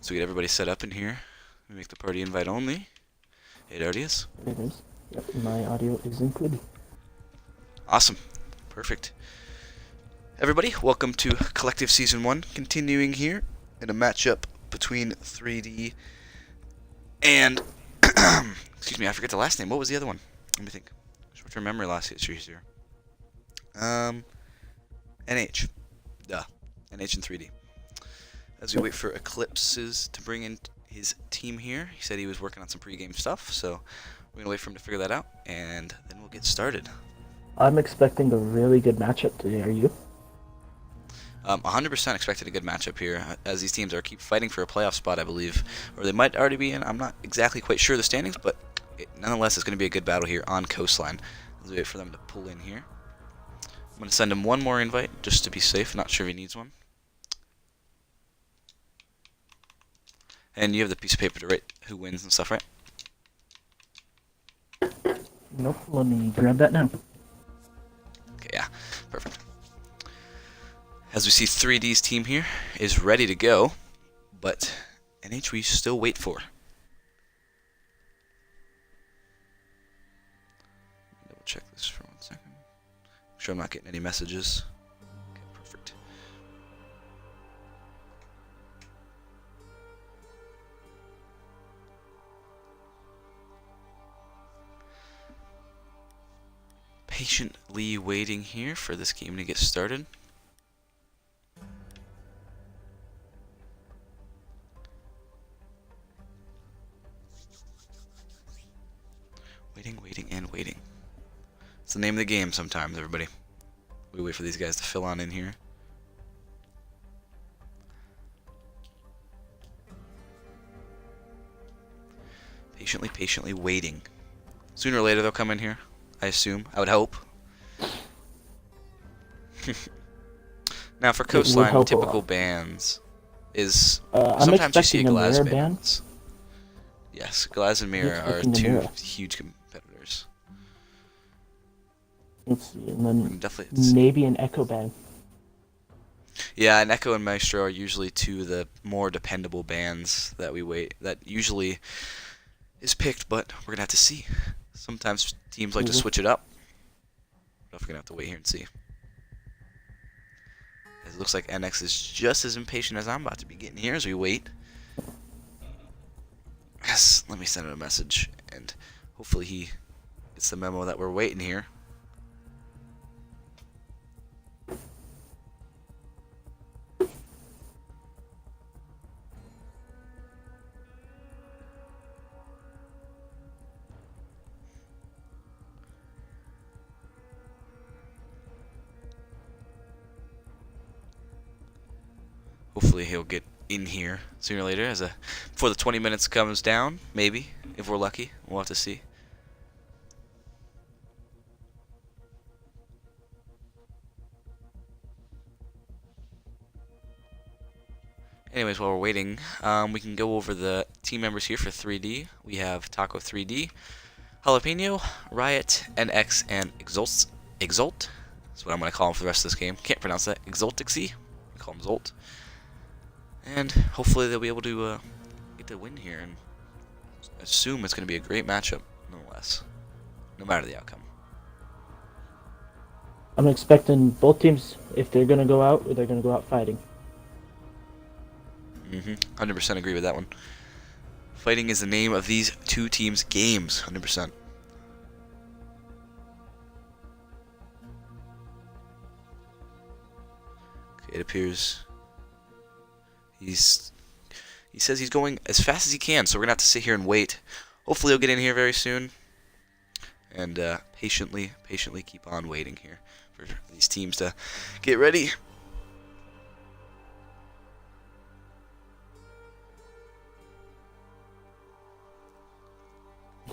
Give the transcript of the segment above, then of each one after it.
So we get everybody set up in here. We make the party invite only. It already is. It is. Yep, my audio is included. Awesome. Perfect. Everybody, welcome to Collective Season 1. Continuing here in a matchup between 3D and... excuse me, I forget the last name. What was the other one? Let me think. Short-term memory loss histories here. NH. Duh. NH and 3D. As we wait for Eclipses to bring in his team here. He said he was working on some pre-game stuff, so we're going to wait for him to figure that out, and then we'll get started. I'm expecting a really good matchup today. Are you? 100% expected a good matchup here, as these teams keep fighting for a playoff spot, I believe, or they might already be in. I'm not exactly quite sure of the standings, but nonetheless, it's going to be a good battle here on Coastline. Let's wait for them to pull in here. I'm going to send him one more invite, just to be safe. Not sure if he needs one. And you have the piece of paper to write who wins and stuff, right? Nope. Let me grab that now. Okay, yeah, perfect. As we see 3D's team here is ready to go, but NH we still wait for. Double check this for 1 second. Make sure I'm not getting any messages. Okay, perfect. Patiently waiting here for this game to get started. Waiting, and waiting. It's the name of the game sometimes, everybody. We wait for these guys to fill on in here. Patiently waiting. Sooner or later they'll come in here, I assume. I would hope. Now for Coastline, typical bands is sometimes you see a Glaz bands. Yes, Glaz and Mira are two huge competitors. Let's see, and then definitely maybe an Echo band. Yeah, and Echo and Maestro are usually two of the more dependable bands that that usually is picked, but we're gonna have to see. Sometimes teams like to switch it up. But we're gonna have to wait here and see. It looks like NX is just as impatient as I'm about to be getting here as we wait. Yes, let me send him a message, and hopefully he gets the memo that we're waiting here. Hopefully he'll get in here sooner or later before the 20 minutes comes down, maybe, if we're lucky. We'll have to see. Anyways, while we're waiting, we can go over the team members here for 3D. We have Taco 3D, Jalapeno, Riot, NX, and Exult. Exult? That's what I'm going to call him for the rest of this game. Can't pronounce that. Exultixy. We call him Zolt. And hopefully they'll be able to get the win here, and assume it's going to be a great matchup, nonetheless, no matter the outcome. I'm expecting both teams, if they're going to go out, they're going to go out fighting. 100% agree with that one. Fighting is the name of these two teams' games. 100%. Okay, it appears he says he's going as fast as he can, so we're gonna have to sit here and wait. Hopefully he'll get in here very soon, and patiently keep on waiting here for these teams to get ready.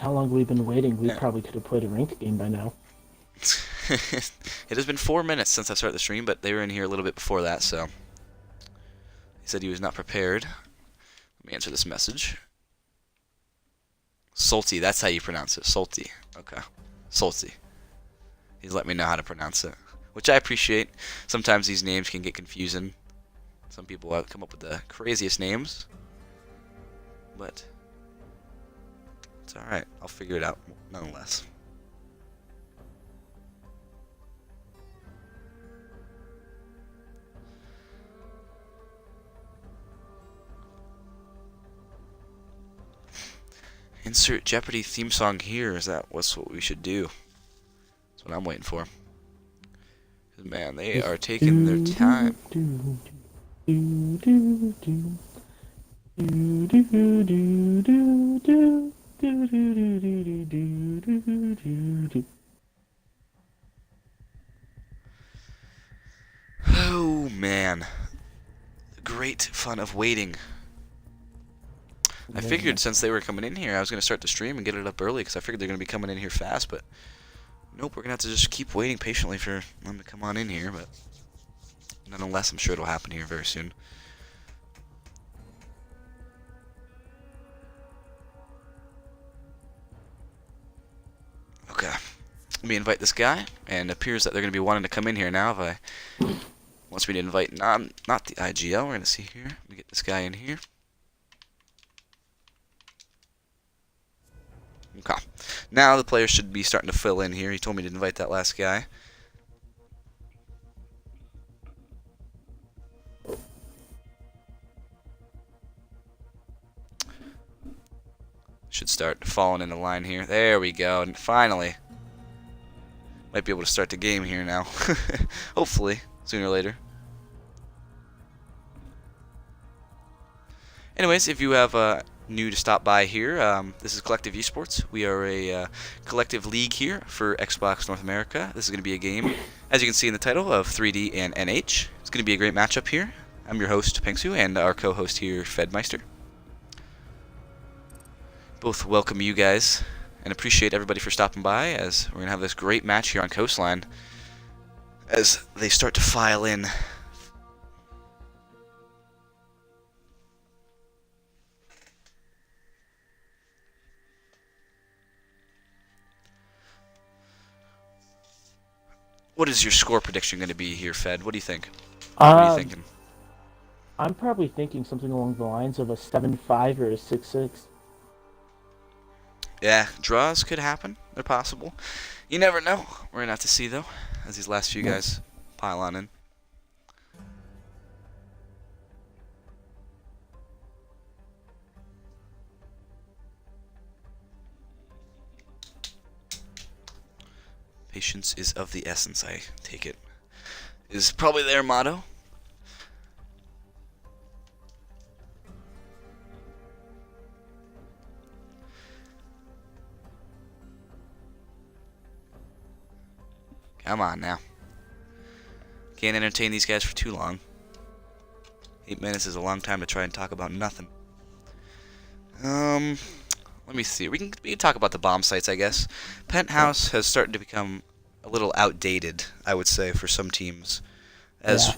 How long have we been waiting? We probably could have played a ranked game by now. It has been 4 minutes since I started the stream, but they were in here a little bit before that, so he said he was not prepared. Let me answer this message. Salty, that's how you pronounce it. Salty. Okay. Salty. He's let me know how to pronounce it, which I appreciate. Sometimes these names can get confusing. Some people come up with the craziest names. but it's alright. I'll figure it out nonetheless. Insert Jeopardy theme song here. Is that what's what we should do? That's what I'm waiting for. 'Cause, man, they are taking their time. Oh man, the great fun of waiting. I figured since they were coming in here, I was going to start the stream and get it up early because I figured they're going to be coming in here fast, but nope, we're going to have to just keep waiting patiently for them to come on in here, but nonetheless, I'm sure it'll happen here very soon. Okay, let me invite this guy, and it appears that they're going to be wanting to come in here now. If I wants me to invite not the IGL, we're going to see here. Let me get this guy in here. Okay. Now the players should be starting to fill in here. He told me to invite that last guy. Should start falling into line here. There we go. And finally, might be able to start the game here now. Hopefully, sooner or later. Anyways, if you have new to stop by here, this is Collective Esports. We are a collective league here for Xbox North America. This is going to be a game, as you can see in the title, of 3D and NH. It's going to be a great matchup here. I'm your host, Pengsu, and our co-host here, Fedmeister. Both welcome you guys and appreciate everybody for stopping by, as we're going to have this great match here on Coastline as they start to file in. What is your score prediction going to be here, Fed? What do you think? What are you thinking? I'm probably thinking something along the lines of a 7-5 or a 6-6. Yeah, draws could happen. They're possible. You never know. We're going to have to see, though, as these last few guys pile on in. Patience is of the essence, I take it. Is probably their motto. Come on now. Can't entertain these guys for too long. 8 minutes is a long time to try and talk about nothing. Let me see. We can talk about the bomb sites, I guess. Penthouse has started to become a little outdated, I would say, for some teams. As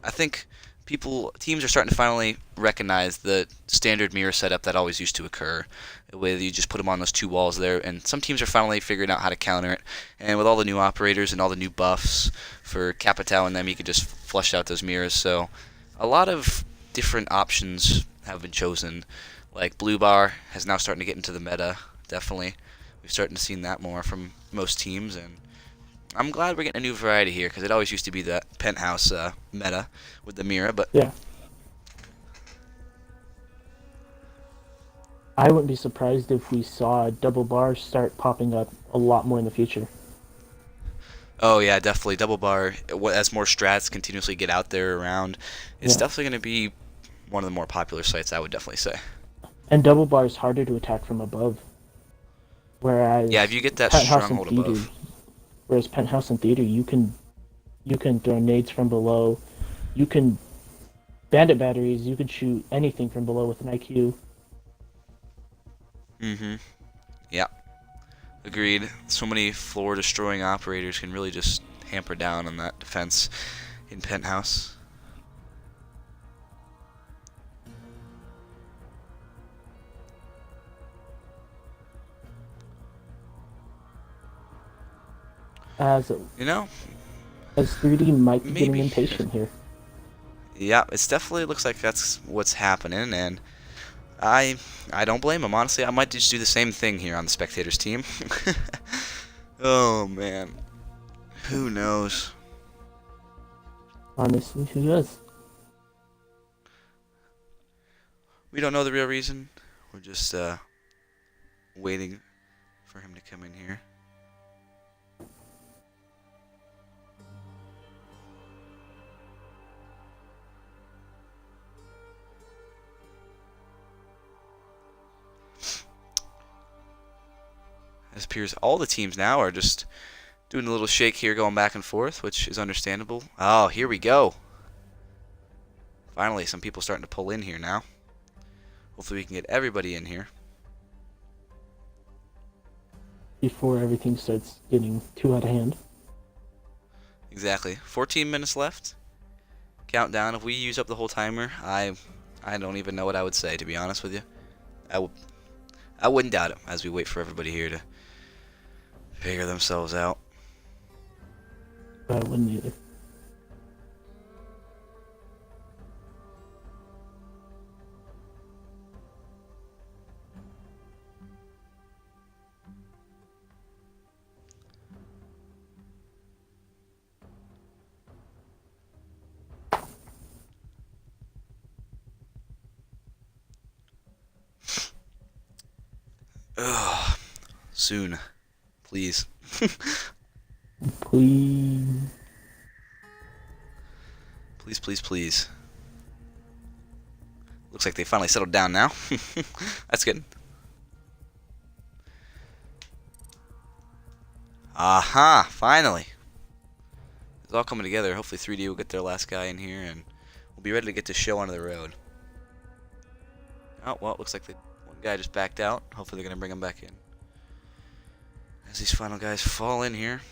I think teams are starting to finally recognize the standard mirror setup that always used to occur, where you just put them on those two walls there, and some teams are finally figuring out how to counter it. And with all the new operators and all the new buffs for Capitao and them, you could just flush out those mirrors. So a lot of different options have been chosen. Like Blue Bar has now starting to get into the meta, definitely. We've started to see that more from most teams, and I'm glad we're getting a new variety here, because it always used to be the Penthouse meta with the Mira, but yeah. I wouldn't be surprised if we saw double bars start popping up a lot more in the future. Oh yeah, definitely. Double bar, as more strats continuously get out there around, it's definitely going to be one of the more popular sites, I would definitely say. And double bar is harder to attack from above. Whereas yeah, if you get that Penthouse stronghold and Theater, above. Whereas Penthouse and Theater, you can throw nades from below. You can bandit batteries. You can shoot anything from below with an IQ. Mm-hmm. Yeah. Agreed. So many floor-destroying operators can really just hamper down on that defense in Penthouse. As 3D might be getting impatient here. Yeah, it definitely looks like that's what's happening, and I don't blame him, honestly. I might just do the same thing here on the spectators team. Oh man. Who knows? Honestly, who does? We don't know the real reason. We're just waiting for him to come in here. It appears all the teams now are just doing a little shake here, going back and forth, which is understandable. Oh, here we go. Finally, some people starting to pull in here now. Hopefully we can get everybody in here. Before everything starts getting too out of hand. Exactly. 14 minutes left. Countdown. If we use up the whole timer, I don't even know what I would say, to be honest with you. I wouldn't doubt it as we wait for everybody here to figure themselves out. I wouldn't either. Ugh. Soon. Please. Please. Please, please, please. Looks like they finally settled down now. That's good. Aha! Finally. It's all coming together. Hopefully 3D will get their last guy in here and we'll be ready to get this show onto the road. Oh, well, it looks like one guy just backed out. Hopefully they're going to bring him back in. As these final guys fall in here.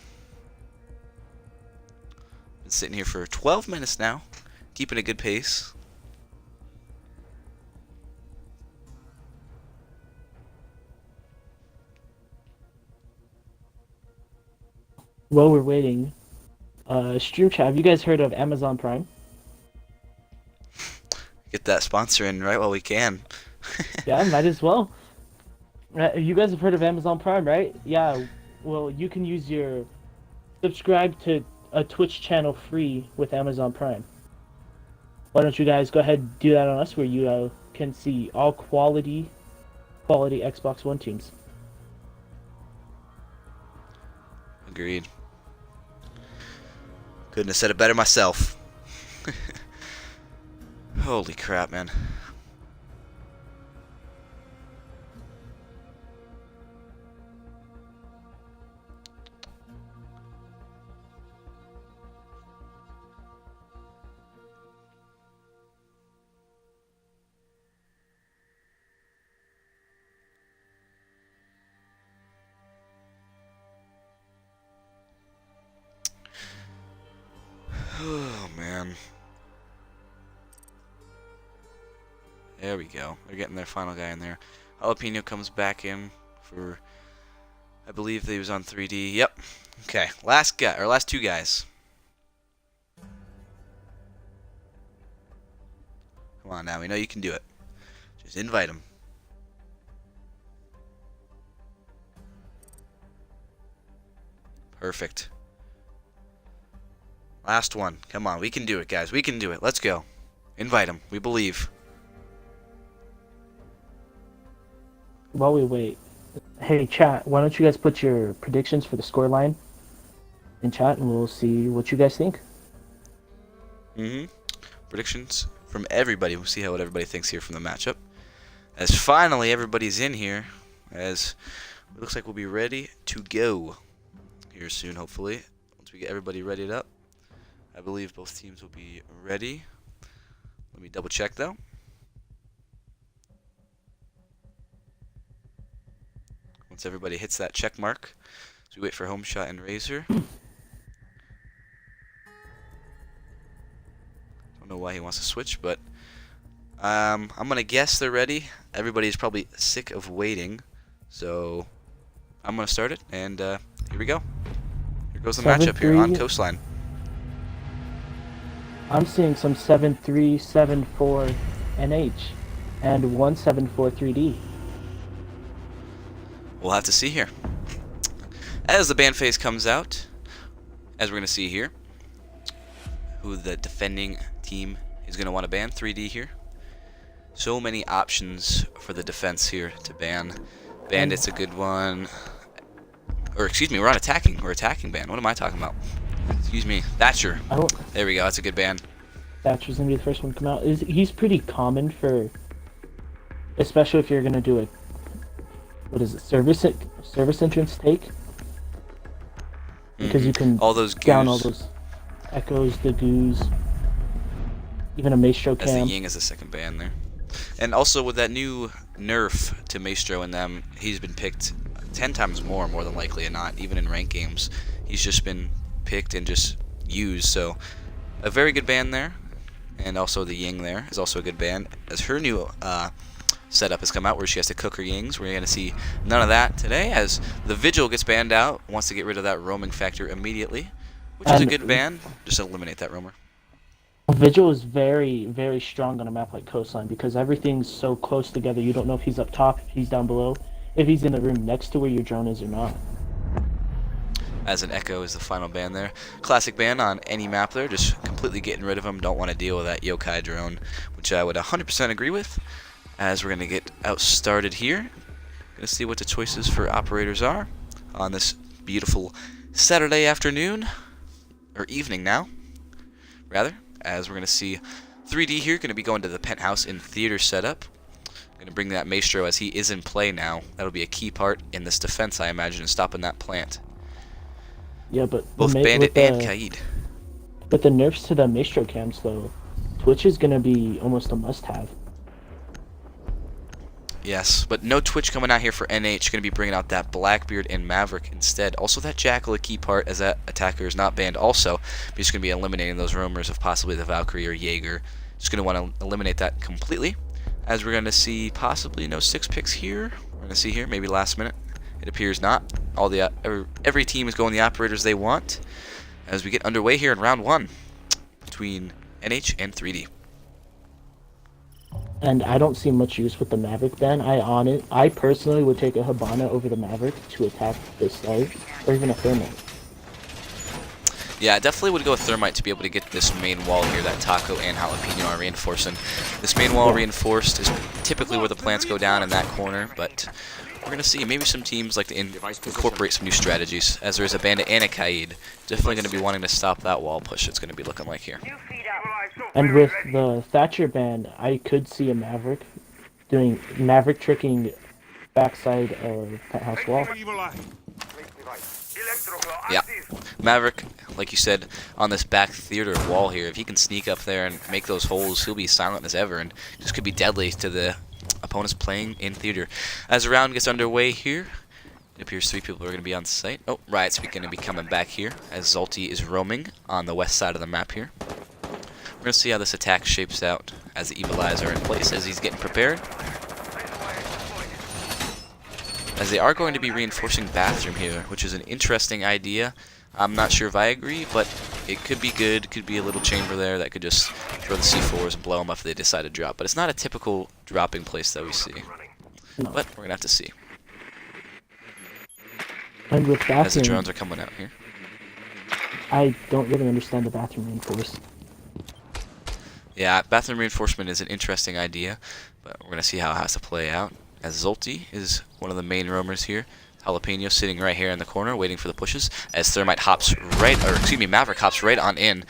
Been sitting here for 12 minutes now. Keeping a good pace. While we're waiting, stream chat, have you guys heard of Amazon Prime? Get that sponsor in right while we can. Yeah, might as well. You guys have heard of Amazon Prime, right? Yeah, well, you can use your subscribe to a Twitch channel free with Amazon Prime. Why don't you guys go ahead and do that on us, where you can see all quality Xbox One teams. Agreed. Couldn't have said it better myself. Holy crap, man. Oh, man. There we go. They're getting their final guy in there. Jalapeno comes back in for, I believe he was on 3D. Yep. Okay. Last guy, or last two guys. Come on now. We know you can do it. Just invite him. Perfect. Last one. Come on. We can do it, guys. We can do it. Let's go. Invite him. We believe. While we wait, hey chat, why don't you guys put your predictions for the scoreline in chat, and we'll see what you guys think. Predictions from everybody. We'll see what everybody thinks here from the matchup. As finally everybody's in here, as it looks like we'll be ready to go here soon, hopefully. Once we get everybody readied up. I believe both teams will be ready. Let me double check though. Once everybody hits that check mark, so we wait for Homeshot and Razor. Don't know why he wants to switch, but I'm gonna guess they're ready. Everybody's probably sick of waiting, so I'm gonna start it, and here we go. Here goes the matchup here on Coastline. I'm seeing some 7-3, 7-4 NH. and 1743D. We'll have to see here. As the ban phase comes out, as we're going to see here, who the defending team is going to want to ban. 3D here. So many options for the defense here to ban. Bandit's a good one. Or excuse me, we're on attacking. We're attacking ban. What am I talking about? Excuse me. Thatcher. There we go. That's a good ban. Thatcher's gonna be the first one to come out. He's pretty common for, especially if you're gonna do a, what is it, service entrance take, because you can all those down all goos. those echoes, the goos, even a Maestro As the cam. Ying is the second ban there. And also with that new nerf to Maestro in them, he's been picked 10 times more than likely or not, even in ranked games. He's just been picked and just used, so a very good ban there. And also the Ying there is also a good ban, as her new setup has come out where she has to cook her Yings. We're going to see none of that today, as the Vigil gets banned out, wants to get rid of that roaming factor immediately, which is a good ban. Just eliminate that roamer. Vigil is very, very strong on a map like Coastline because everything's so close together. You don't know if he's up top, if he's down below, if he's in the room next to where your drone is or not. As an Echo is the final ban there. Classic ban on any map there, just completely getting rid of him. Don't want to deal with that Yokai drone, which I would 100% agree with. As we're going to get out started here. Going to see what the choices for operators are on this beautiful Saturday afternoon, or evening now, rather. As we're going to see 3D here, going to be going to the penthouse in theater setup. Going to bring that Maestro as he is in play now. That'll be a key part in this defense, I imagine, in stopping that plant. Yeah, but Both Bandit and Kaid. But the nerfs to the Maestro cams, though, Twitch is going to be almost a must-have. Yes, but no Twitch coming out here for NH. Going to be bringing out that Blackbeard and Maverick instead. Also that Jackal, a key part, as that attacker is not banned also. He's going to be eliminating those roamers of possibly the Valkyrie or Jaeger. Just going to want to eliminate that completely. As we're going to see possibly no 6 picks here. We're going to see here, maybe last minute. It appears not. All the every team is going the operators they want. As we get underway here in round 1 between NH and 3D. And I don't see much use with the Maverick ban. I personally would take a Hibana over the Maverick to attack the start, or even a Thermite. Yeah, I definitely would go with Thermite to be able to get this main wall here that Taco and Jalapeno are reinforcing. This main wall reinforced is typically where the plants go down in that corner, but we're going to see maybe some teams like to incorporate some new strategies, as there is a Bandit and a Kaid. Definitely going to be wanting to stop that wall push, it's going to be looking like here. And with the Thatcher ban, I could see a Maverick doing Maverick tricking backside of penthouse wall. Yeah, Maverick, like you said, on this back theater wall here, if he can sneak up there and make those holes, he'll be silent as ever, and just could be deadly to the opponents playing in theater. As the round gets underway here, it appears 3 people are going to be on site. Oh, Riot's going to be coming back here, as Zolty is roaming on the west side of the map here. We're going to see how this attack shapes out as the Evil Eyes are in place, as he's getting prepared. As they are going to be reinforcing bathroom here, which is an interesting idea. I'm not sure if I agree, but it could be good. Could be a little chamber there that could just throw the C4s and blow them up if they decide to drop. But it's not a typical dropping place that we see. No. But we're going to have to see. And with bathroom, As the drones are coming out here. I don't really understand the bathroom reinforce. Yeah, bathroom reinforcement is an interesting idea, but we're going to see how it has to play out. As Zolty is one of the main roamers here. Jalapeno sitting right here in the corner waiting for the pushes. As Thermite hops Maverick hops right on in.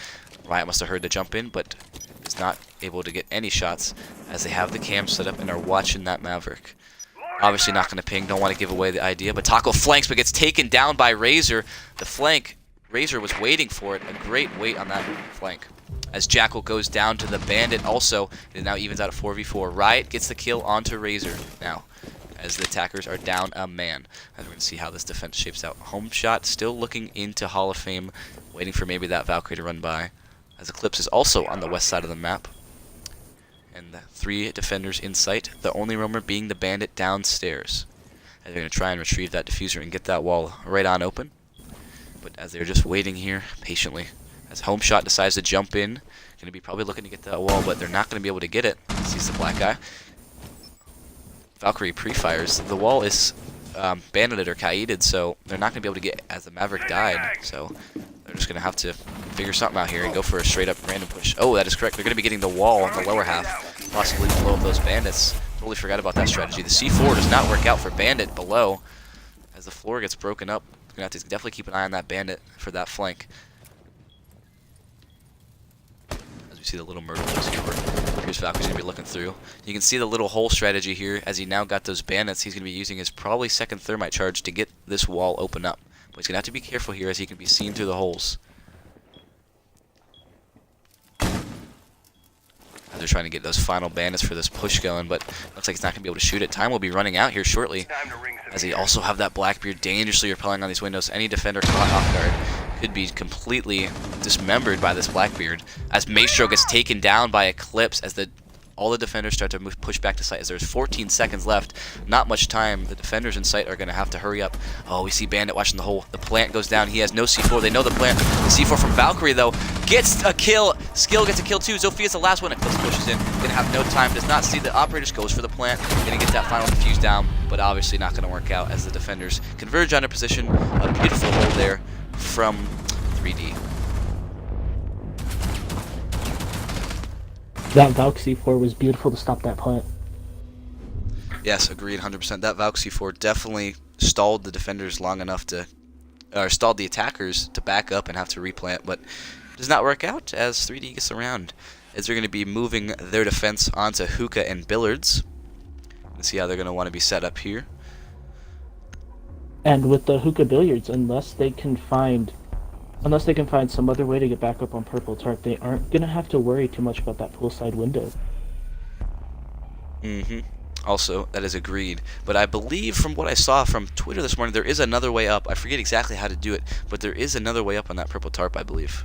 Riot must have heard to jump in, but is not able to get any shots as they have the cam set up and are watching that Maverick. Obviously not going to ping, don't want to give away the idea, but Taco flanks but gets taken down by Razor. The flank, Razor was waiting for it. A great wait on that flank. As Jackal goes down to the Bandit also, it now evens out at 4v4. Riot gets the kill onto Razor now, as the attackers are down a man. As we're going to see how this defense shapes out. Home shot still looking into Hall of Fame, waiting for maybe that Valkyrie to run by. As Eclipse is also on the west side of the map. And the 3 defenders in sight, the only roamer being the Bandit downstairs. As they're going to try and retrieve that diffuser and get that wall right on open. But as they're just waiting here patiently. As Home Shot decides to jump in, going to be probably looking to get that wall, but they're not going to be able to get it. Sees the black guy. Valkyrie pre-fires. The wall is banded or kaided, so they're not going to be able to get as the Maverick died. So they're just going to have to figure something out here and go for a straight up random push. Oh, that is correct. They're going to be getting the wall in the lower half, possibly below those bandits. Totally forgot about that strategy. The C4 does not work out for bandit below. As the floor gets broken up, you're going to have to definitely keep an eye on that bandit for that flank. As we see the little myrtle holes here, here's Valkyrie's going to be looking through. You can see the little hole strategy here. As he now got those bandits, he's going to be using his probably second thermite charge to get this wall open up. But he's going to have to be careful here as he can be seen through the holes. They're trying to get those final bandits for this push going, but looks like he's not going to be able to shoot it. Time will be running out here shortly, as he also have that Blackbeard dangerously repelling on these windows. Any defender caught off guard could be completely dismembered by this Blackbeard, as Maestro gets taken down by Eclipse, as all the defenders start to push back to site. As there's 14 seconds left, not much time. The defenders in sight are going to have to hurry up. Oh, we see Bandit watching the hole. The plant goes down. He has no C4. They know the plant. The C4 from Valkyrie, though, gets a kill. Skill gets a kill, too. Zophia's the last one. Eclipse pushes in. Going to have no time. Does not see the operators. Goes for the plant. Going to get that final defuse down, but obviously not going to work out as the defenders converge on a position. A beautiful hole there from 3D. That Valk C4 was beautiful to stop that plant. Yes, agreed 100%. That Valk C4 definitely stalled the defenders long enough to, or stalled the attackers to back up and have to replant, but does not work out as 3D gets around. As they're going to be moving their defense onto Hookah and Billards. Let's see how they're going to want to be set up here. And with the Hookah Billiards, unless they can find some other way to get back up on Purple Tart, they aren't going to have to worry too much about that poolside window. Also, that is agreed. But I believe from what I saw from Twitter this morning, there is another way up. I forget exactly how to do it, but there is another way up on that Purple Tarp, I believe.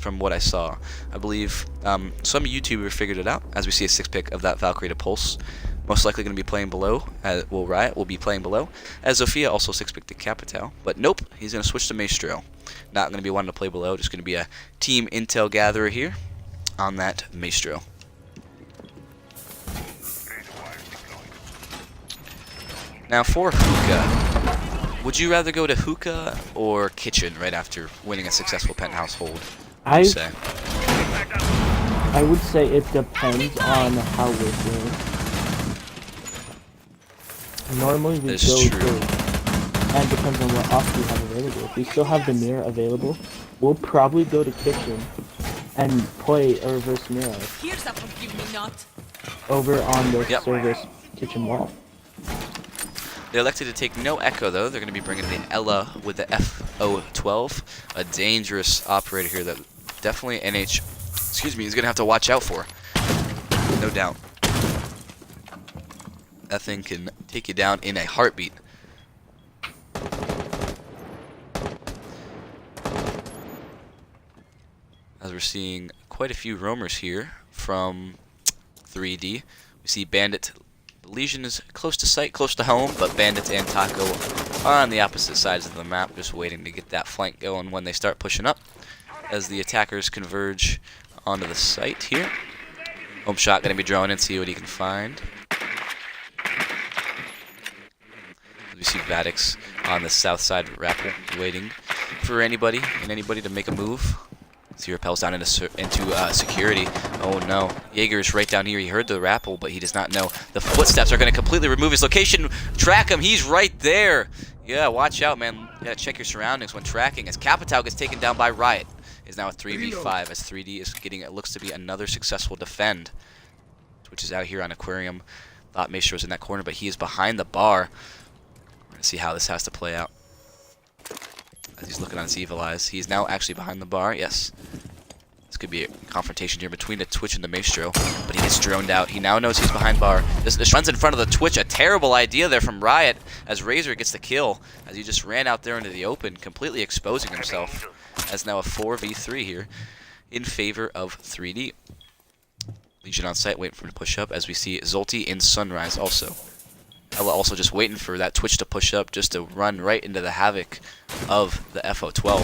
From what I saw. I believe some YouTuber figured it out, as we see a 6-pick of that Valkyrie to Pulse. Most likely going to be playing below, Riot will be playing below, as Zofia also 6-picked the Capital. But nope, he's going to switch to Maestro. Not going to be wanting to play below, just going to be a team intel gatherer here on that Maestro. Now for Hookah, would you rather go to Hookah or Kitchen right after winning a successful penthouse hold? I would say it depends on how we're doing. Normally we go to, and depends on what off we have available. If we still have the mirror available, we'll probably go to Kitchen and play a reverse mirror over on the service Kitchen wall. They elected to take no Echo, though. They're going to be bringing in Ella with the FO12, a dangerous operator here that definitely is going to have to watch out for. No doubt. That thing can take you down in a heartbeat. As we're seeing quite a few roamers here from 3D. We see Bandit. The Legion is close to sight, close to home, but Bandit and Taco are on the opposite sides of the map, just waiting to get that flank going when they start pushing up. As the attackers converge onto the site here. Home Shot going to be drawing in, see what he can find. We see Vadix on the south side of Rappel, waiting for anybody to make a move. See repels down into security. Oh no, Jaeger is right down here. He heard the Rappel, but he does not know. The footsteps are going to completely remove his location. Track him, he's right there. Yeah, watch out, man. Yeah, check your surroundings when tracking. As Capital gets taken down by Riot, is now a 3v5 as 3D is getting, it looks to be another successful defend. Which is out here on Aquarium. Thought Maestro was in that corner, but he is behind the bar. We're going to see how this has to play out. As he's looking on his evil eyes. He is now actually behind the bar, yes. This could be a confrontation here between the Twitch and the Maestro, but he gets droned out. He now knows he's behind bar. This runs in front of the Twitch. A terrible idea there from Riot as Razor gets the kill, as he just ran out there into the open, completely exposing himself. As now a 4v3 here in favor of 3D. Legion on site, waiting for him to push up, as we see Zolti in Sunrise also. Ella also just waiting for that Twitch to push up, just to run right into the havoc of the FO12.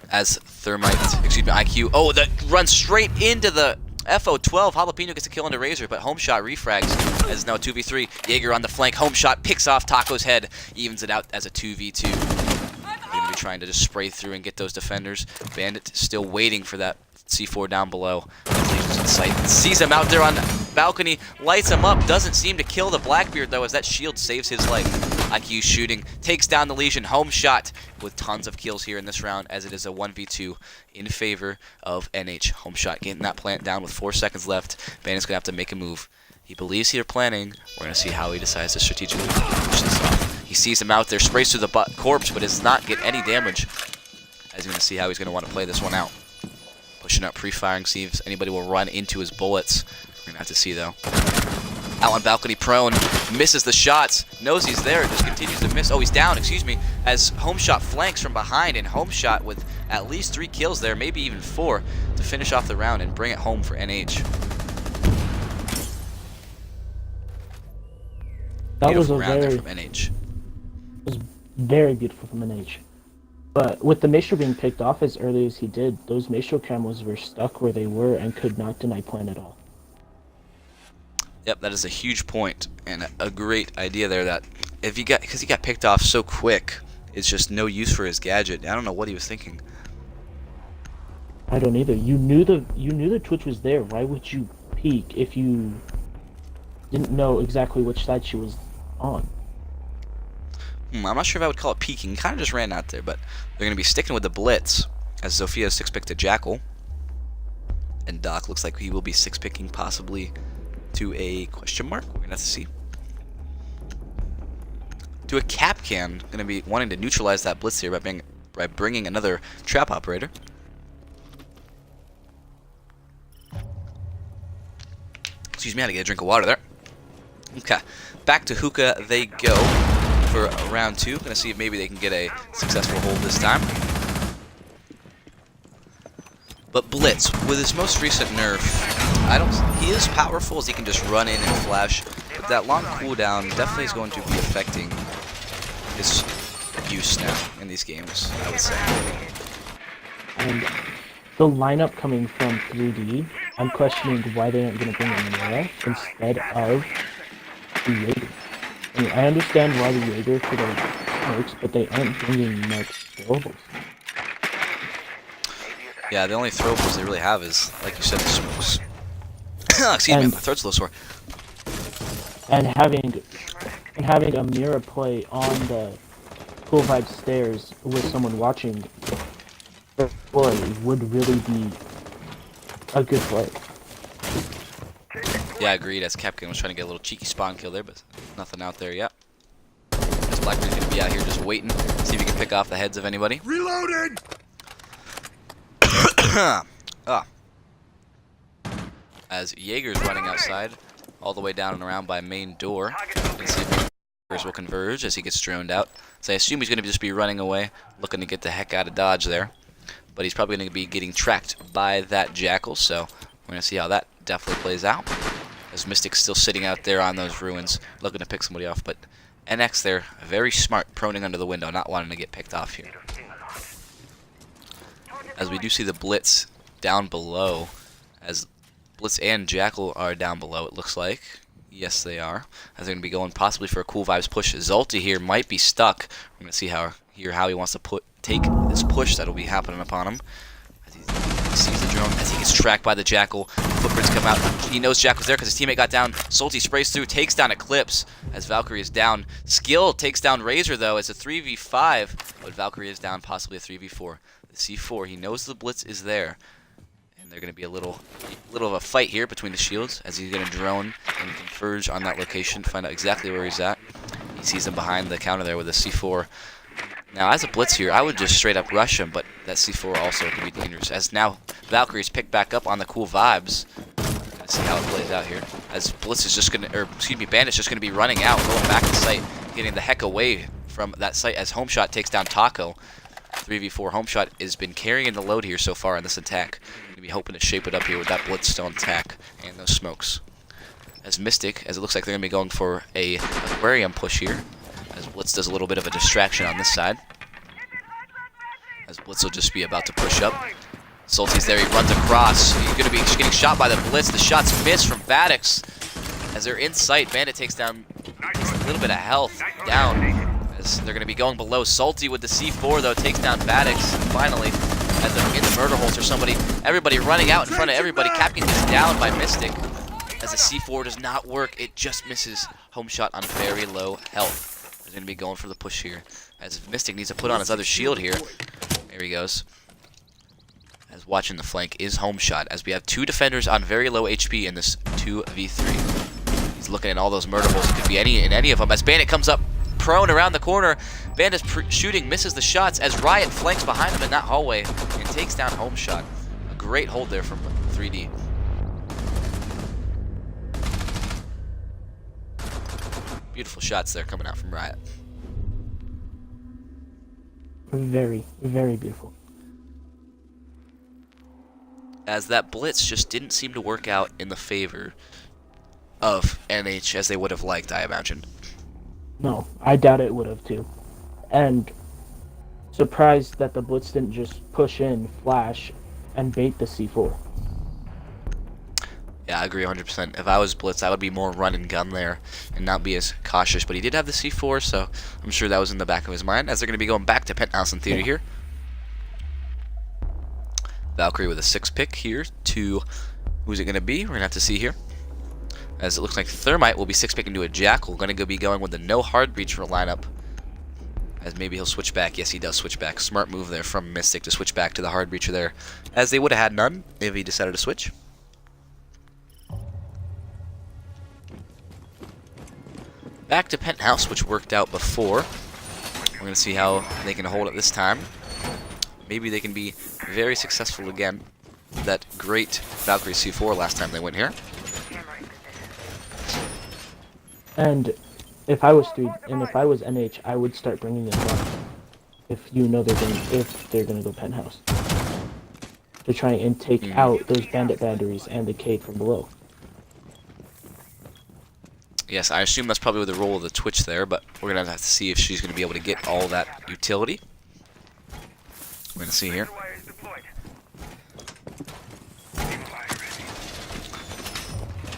As Thermite, IQ, oh, that runs straight into the FO12, Jalapeno gets a kill into Razor, but home shot refrags as now 2v3. Jaeger on the flank, home shot picks off Taco's head, evens it out as a 2v2. They're going to be trying to just spray through and get those defenders. Bandit still waiting for that C4 down below. Legion's in sight. Sees him out there on the balcony, lights him up, doesn't seem to kill the Blackbeard though as that shield saves his life. IQ shooting, takes down the Legion, home shot with tons of kills here in this round as it is a 1v2 in favor of NH. Home shot getting that plant down with 4 seconds left. Bandit's going to have to make a move. He believes they're planning. We're going to see how he decides to strategically push this off. He sees him out there, sprays through the corpse, but does not get any damage. As you're going to see how he's going to want to play this one out. Pushing up, pre-firing, see if anybody will run into his bullets. We're going to have to see, though. Out on balcony, prone, misses the shots, knows he's there, just continues to miss. Oh, he's down, excuse me, as home shot flanks from behind, and home shot with at least 3 kills there, maybe even 4, to finish off the round and bring it home for NH. That was a round there very, from NH. was very beautiful from NH. But with the Maestro being picked off as early as he did, those Maestro camos were stuck where they were and could not deny plan at all. Yep, that is a huge point and a great idea there. That if he got, because he got picked off so quick, it's just no use for his gadget. I don't know what he was thinking. I don't either. You knew the Twitch was there. Why would you peek if you didn't know exactly which side she was on? I'm not sure if I would call it peeking. Kind of just ran out there, but they're going to be sticking with the blitz as Zofia 6-picked a Jackal, and Doc looks like he will be 6-picking possibly to a question mark. We're gonna have to see. To a Kapkan, gonna be wanting to neutralize that blitz here by bringing another trap operator. Excuse me, I had to get a drink of water there. Okay, back to Hookah they go for round 2. Gonna see if maybe they can get a successful hold this time. But Blitz, with his most recent nerf, he is powerful as he can just run in and flash, but that long cooldown definitely is going to be affecting his use now in these games, I would say. And the lineup coming from 3D, I'm questioning why they aren't going to bring in Mira instead of the Jaeger. I mean, I understand why the Jaeger for the smokes, but they aren't bringing much throwables. Yeah, the only throwables they really have is, like you said, the smokes. Excuse me, my throat's a little sore. And having a Mira play on the Cool Vibes stairs with someone watching play would really be a good play. Yeah, agreed, as Kapkan was trying to get a little cheeky spawn kill there, but nothing out there yet. As Blackbeard's going to be out here just waiting, see if he can pick off the heads of anybody. Reloaded! As Jaeger's running outside, all the way down and around by main door. Let's see if Jaeger's will converge as he gets droned out. So I assume he's going to just be running away, looking to get the heck out of Dodge there. But he's probably going to be getting tracked by that Jackal, so we're going to see how that definitely plays out. As Mystic's still sitting out there on those ruins, looking to pick somebody off. But NX there, very smart, proning under the window, not wanting to get picked off here. As we do see the Blitz down below, as Blitz and Jackal are down below, it looks like. Yes, they are. As they're going to be going possibly for a Cool Vibes push. Zolty here might be stuck. We're going to see how he wants to take this push that will be happening upon him. As he sees the drone, as he gets tracked by the Jackal. Footprints come out. He knows Jackal's there because his teammate got down. Zolty sprays through, takes down Eclipse as Valkyrie is down. Skill takes down Razor though. It's a 3v5, but Valkyrie is down, possibly a 3v4. The C4, he knows the Blitz is there. They're going to be a little of a fight here between the shields as he's going to drone and converge on that location, find out exactly where he's at. He sees him behind the counter there with a C4. Now, as a Blitz here, I would just straight up rush him, but that C4 also can be dangerous. As now Valkyrie's picked back up on the Cool Vibes. Let's see how it plays out here. As Blitz is just going to, or excuse me, Bandit's just going to be running out, going back to site, getting the heck away from that site as Home Shot takes down Taco. 3v4 Home Shot has been carrying the load here so far in this attack. Going to be hoping to shape it up here with that Blitzstone attack and those smokes. As Mystic, as it looks like they're going to be going for a Aquarium push here. As Blitz does a little bit of a distraction on this side. As Blitz will just be about to push up. Salty's there, he runs across. He's gonna be getting shot by the Blitz. The shots miss from Vadix. As they're in sight, Bandit takes down a little bit of health down. As they're gonna be going below. Salty with the C4 though takes down Vadix. Finally, as they're in the murder holes or somebody, everybody running out in front of everybody. Capkin gets down by Mystic. As the C4 does not work, it just misses. Home shot on very low health. They're gonna be going for the push here. As Mystic needs to put on his other shield here. There he goes. As watching the flank is Home Shot, as we have 2 defenders on very low HP in this 2v3. He's looking at all those murder holes. It could be in any of them. As Bandit comes up prone around the corner, Bandit's shooting, misses the shots as Riot flanks behind him in that hallway and takes down Home Shot. A great hold there from 3D. Beautiful shots there coming out from Riot. Very, very beautiful. As that blitz just didn't seem to work out in the favor of NH as they would have liked, I imagine. No, I doubt it would have too. And surprised that the Blitz didn't just push in, flash, and bait the C4. Yeah, I agree 100%. If I was Blitz, I would be more run and gun there and not be as cautious. But he did have the C4, so I'm sure that was in the back of his mind. As they're going to be going back to Penthouse and Theater here. Valkyrie with a 6 pick here to who's it going to be? We're going to have to see here. As it looks like Thermite will be 6 picking to a Jackal. Going to be going with the no hard breach for lineup. As maybe he'll switch back. Yes, he does switch back. Smart move there from Mystic to switch back to the hard breacher there. As they would have had none if he decided to switch. Back to Penthouse, which worked out before. We're going to see how they can hold it this time. Maybe they can be very successful again. That great Valkyrie C4 last time they went here. And if I was NH, I would start bringing it up. If you know they're gonna go Penthouse, to try and take out those Bandit batteries and the Cade from below. Yes, I assume that's probably the role of the Twitch there, but we're gonna have to see if she's gonna be able to get all that utility. We're gonna see here.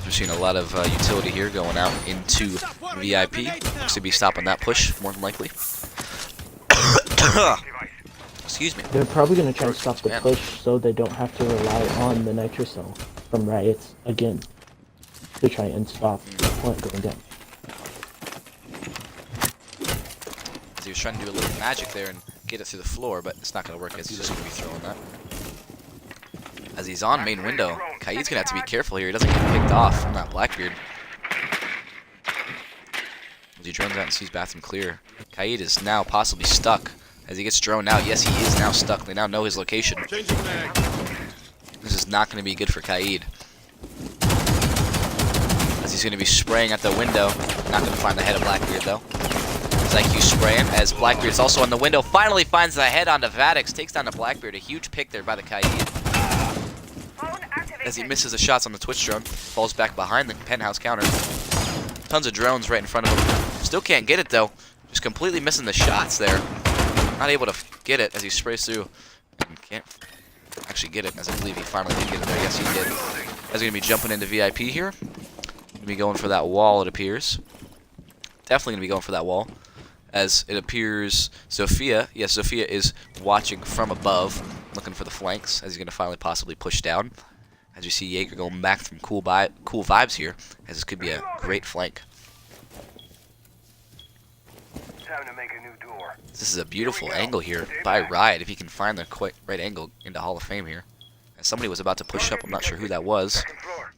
We're seeing a lot of utility here going out into VIP. Looks to be stopping that push, more than likely. Excuse me. They're probably going to try and stop the push so they don't have to rely on the Nitrocell from Riots again to try and stop the point going down. He was trying to do a little magic there and get it through the floor, but it's not going to work as he's just going to be throwing that. As he's on main window, Kaid's going to have to be careful here. He doesn't get picked off from that Blackbeard. As he drones out and sees bathroom clear. Kaid is now possibly stuck as he gets droned out. Yes, he is now stuck. They now know his location. This is not going to be good for Kaid. As he's going to be spraying at the window. Not going to find the head of Blackbeard though. His IQ spraying as Blackbeard is also on the window. Finally finds the head onto Vadix. Takes down the Blackbeard. A huge pick there by the Kaid. As he misses the shots on the Twitch drone. Falls back behind the Penthouse counter. Tons of drones right in front of him. Still can't get it though. Just completely missing the shots there. Not able to get it as he sprays through. And can't actually get it, as I believe he finally did get it there. Yes, he did. As he's going to be jumping into VIP here. Going to be going for that wall, it appears. Definitely going to be going for that wall. As it appears, Zofia, yes, Zofia is watching from above, looking for the flanks, as he's going to finally possibly push down. As you see Jaeger going back from cool vibes here, as this could be a great flank. Time to make a new door. This is a beautiful angle here by Riot, if he can find the right angle into Hall of Fame here. As somebody was about to push up, I'm not sure who that was. Second floor.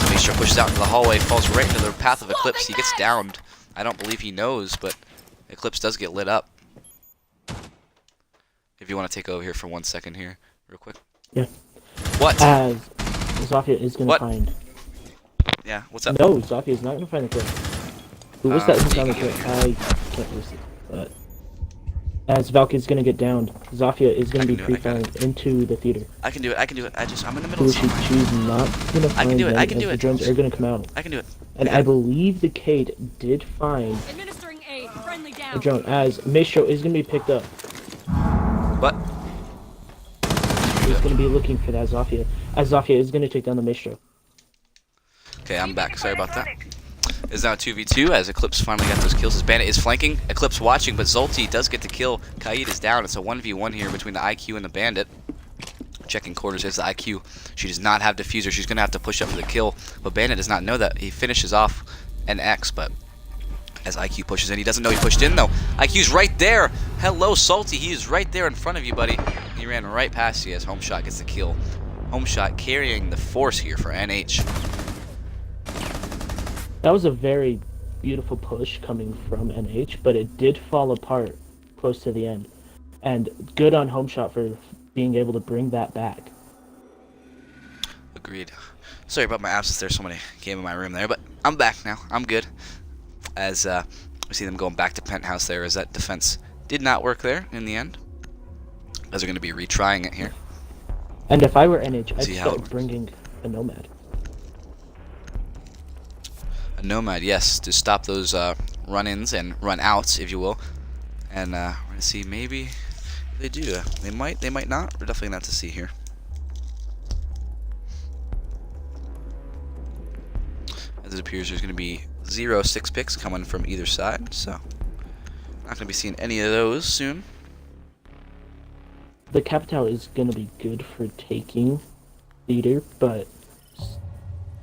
Maestro pushes out into the hallway, falls right into the path of Eclipse. He gets downed. I don't believe he knows, but Eclipse does get lit up. If you want to take over here for 1 second here, real quick. Yeah. What? As Zofia is going to find... Yeah, what's up? No, Zofia is not going to find the clip. Who was that who found the clip? I can't really see. But as Valky's going to get downed, Zofia is going to be pre-firing into the theater. I can do it. I'm in the middle of something. She's not going to find them I can do as it. the drones are going to come out. I can do it. And I believe the Cade did find Administering aid. Friendly down. the drone, as Maestro is going to be picked up. What? going to be looking for that Zofia. As Zofia is going to take down the Maestro. Okay, I'm back. Sorry about that. It's now 2v2 as Eclipse finally got those kills. His Bandit is flanking. Eclipse watching, but Zolti does get the kill. Kaid is down. It's a 1v1 here between the IQ and the Bandit. Checking corners is the IQ. She does not have Diffuser. She's going to have to push up for the kill. But Bandit does not know that. He finishes off an X, but as IQ pushes in, he doesn't know he pushed in, though. IQ's right there. Hello, Salty. He is right there in front of you, buddy. He ran right past you as Homeshot gets the kill. Homeshot carrying the force here for NH. That was a very beautiful push coming from NH, but it did fall apart close to the end. And good on Homeshot for being able to bring that back. Agreed. Sorry about my absence. There's somebody came in my room there, but I'm back now. I'm good. As we see them going back to Penthouse there, as that defense did not work there in the end. As they're going to be retrying it here. And if I were NH, I'd See how it start works. bringing a Nomad. A Nomad, yes, to stop those run-ins and run-outs, if you will. And we're going to see maybe if they do. They might not. We're definitely not to see here. As it appears, there's going to be 0 6 picks coming from either side, so not going to be seeing any of those soon. The Capital is going to be good for taking leader, but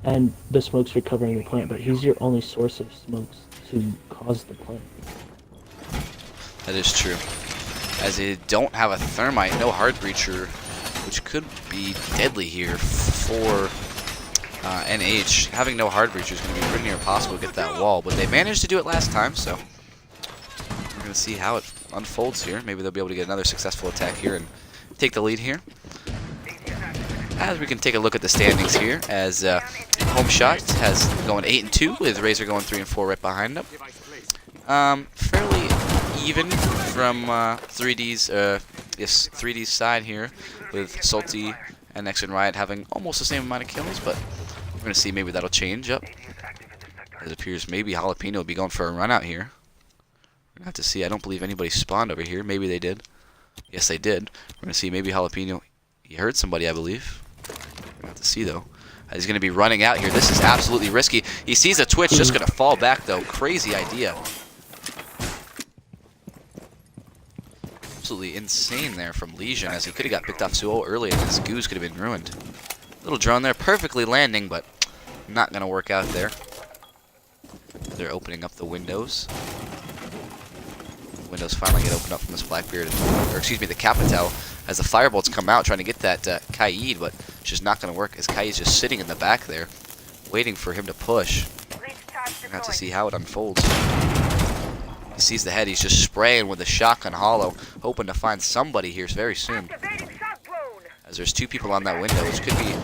and the smokes for covering the plant, but he's your only source of smokes to cause the plant. That is true. As they don't have a thermite, no hard breacher, which could be deadly here for NH. Having no hard breacher is going to be pretty near impossible to get that wall, but they managed to do it last time, so we're going to see how it unfolds here. Maybe they'll be able to get another successful attack here and take the lead here. As we can take a look at the standings here, as Homeshot has going 8-2 with Razor going 3-4 right behind them. Fairly even from 3D's 3D's side here, with Salty and X and Riot having almost the same amount of kills, but we're gonna see maybe that'll change up. It appears maybe Jalapeno will be going for a run out here. We're gonna have to see. I don't believe anybody spawned over here. Maybe they did. Yes, they did. We're gonna see maybe Jalapeno. He heard somebody, I believe. We're gonna have to see though. He's gonna be running out here. This is absolutely risky. He sees a Twitch, just gonna fall back though. Crazy idea. Absolutely insane there from Legion, as he could have got picked off so early and his goose could have been ruined. Little drone there, perfectly landing, but not gonna work out there. They're opening up the windows. Windows finally get opened up from this Blackbeard, or excuse me, the Capital, as the firebolts come out trying to get that Kaid, but it's just not going to work as Kaid's just sitting in the back there, waiting for him to push. We're going to have to see how it unfolds. He sees the head, he's just spraying with the shotgun hollow, hoping to find somebody here very soon. As there's 2 people on that window, which could be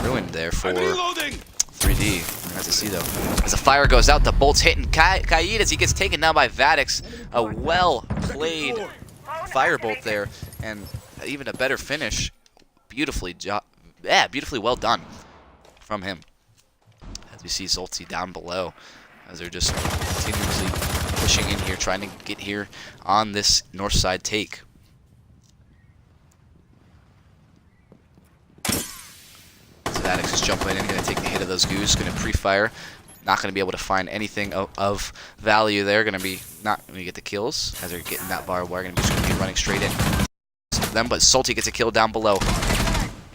ruined there for 3D. We'll have to see though. As the fire goes out, the bolt's hitting Kaid as he gets taken down by Vadix. A well-played firebolt there, and even a better finish. Beautifully well done from him. As we see Zolti down below, as they're just continuously pushing in here, trying to get here on this north side take. Vadix is jumping in, going to take the hit of those goose, going to pre-fire. Not going to be able to find anything of value there. Going to be not going to get the kills as they're getting that barbed wire. Just going to be running straight in to them, but Salty gets a kill down below.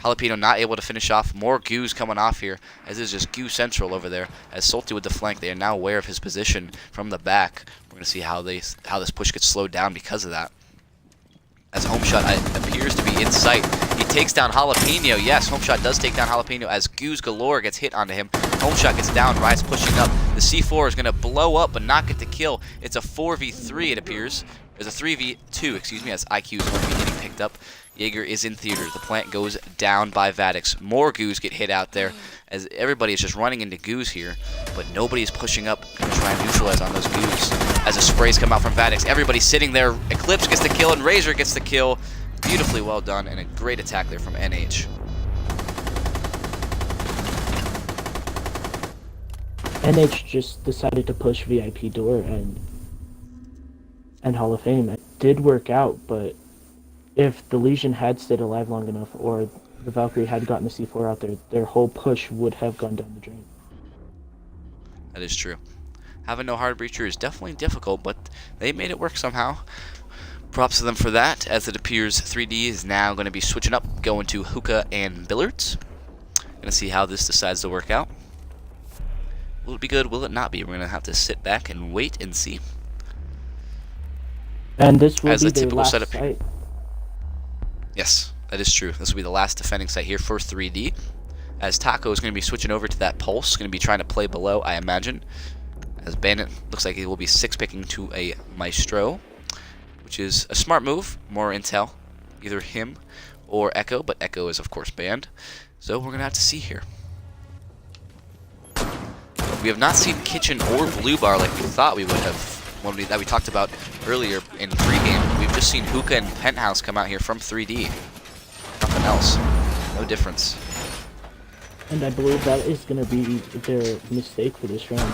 Jalapeno not able to finish off. More goose coming off here, as it's just goo central over there. As Salty with the flank, they are now aware of his position from the back. We're going to see how this push gets slowed down because of that. As Homeshot appears to be in sight. He takes down Jalapeno. Yes, Homeshot does take down Jalapeno as Goose Galore gets hit onto him. Homeshot gets down, Riot's pushing up. The C4 is going to blow up but not get the kill. It's a 4v3, it appears. There's a 3v2, excuse me, as IQ is going to be getting picked up. Jaeger is in theater. The plant goes down by Vadix. More Goose get hit out there as everybody is just running into Goose here, but nobody is pushing up. Going to try and neutralize on those Goose. As the sprays come out from Vadix, everybody's sitting there. Eclipse gets the kill and Razor gets the kill. Beautifully well done and a great attack there from NH. NH just decided to push VIP door and Hall of Fame. It did work out, but if the Legion had stayed alive long enough, or the Valkyrie had gotten the C4 out there, their whole push would have gone down the drain. That is true. Having no hard breacher is definitely difficult, but they made it work somehow. Props to them for that, as it appears 3D is now going to be switching up, going to hookah and billiards. Gonna see how this decides to work out. Will it be good? Will it not be? We're gonna have to sit back and wait and see. And this will As be a their typical last setup. fight. Yes, that is true. This will be the last defending site here for 3D. As Taco is going to be switching over to that Pulse, going to be trying to play below, I imagine. As Bandit looks like he will be 6-picking to a Maestro, which is a smart move. More intel, either him or Echo, but Echo is of course banned. So we're going to have to see here. We have not seen Kitchen or Blue Bar like we thought we would have. That we talked about earlier in pregame. We've just seen Hookah and Penthouse come out here from 3D. Nothing else. No difference. And I believe that is going to be their mistake for this round.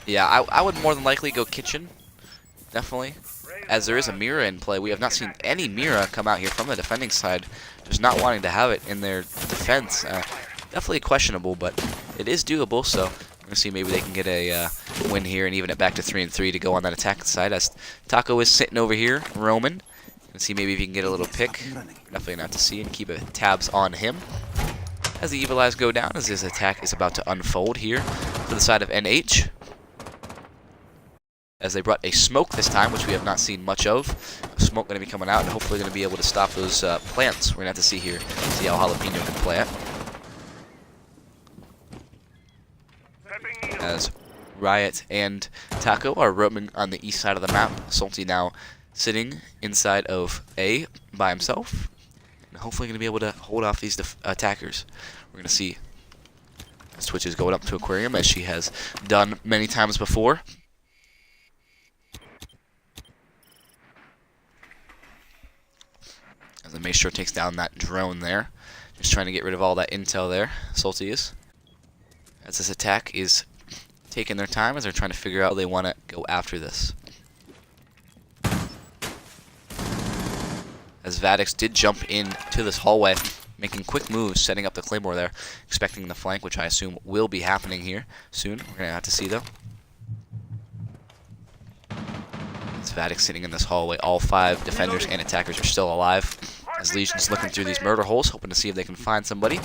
Yeah, I would more than likely go Kitchen. Definitely. As there is a Mira in play. We have not seen any Mira come out here from the defending side. Just not wanting to have it in their defense. Definitely questionable, but it is doable, so we're going to see maybe they can get a win here and even it back to 3-3 to go on that attack side. As Taco is sitting over here, Roman. And see maybe if he can get a little pick. Definitely not to see and keep tabs on him. As the Evil Eyes go down, as his attack is about to unfold here to the side of NH. As they brought a smoke this time, which we have not seen much of. Smoke going to be coming out and hopefully going to be able to stop those plants. We're going to have to see here, see how Jalapeno can play it. As Riot and Taco are roaming on the east side of the map. Salty now sitting inside of A by himself. And hopefully going to be able to hold off these attackers. We're going to see as Twitch is going up to Aquarium, as she has done many times before. As the Maestro takes down that drone there. Just trying to get rid of all that intel there. Salty is. As this attack is taking their time as they're trying to figure out how they want to go after this. As Vadix did jump into this hallway, making quick moves, setting up the Claymore there, expecting the flank, which I assume will be happening here soon. We're going to have to see, though. As Vadix sitting in this hallway, all 5 defenders and attackers are still alive. As Legion's looking through these murder holes, hoping to see if they can find somebody.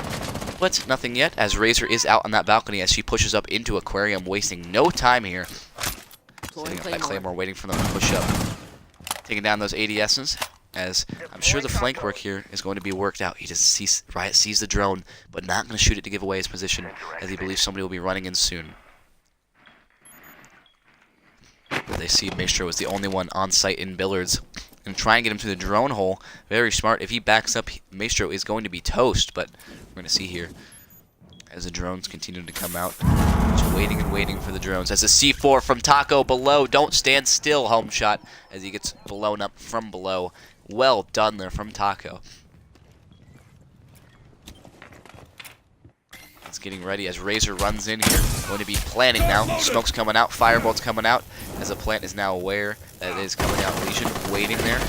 But nothing yet, as Razor is out on that balcony as she pushes up into Aquarium, wasting no time here. Setting up that Claymore, waiting for them to push up. Taking down those ADSs, as I'm sure the flank work here is going to be worked out. He just sees, Riot sees the drone, but not going to shoot it to give away his position, as he believes somebody will be running in soon. They see Maestro is the only one on site in Billiards. And try and get him through the drone hole. Very smart. If he backs up, Maestro is going to be toast. But we're going to see here as the drones continue to come out. Just waiting and waiting for the drones. As a C4 from Taco below. Don't stand still, home shot. As he gets blown up from below. Well done there from Taco. It's getting ready as Razor runs in here. Going to be planning now. Smoke's coming out. Firebolt's coming out. As the plant is now aware that it is coming out. Legion waiting there.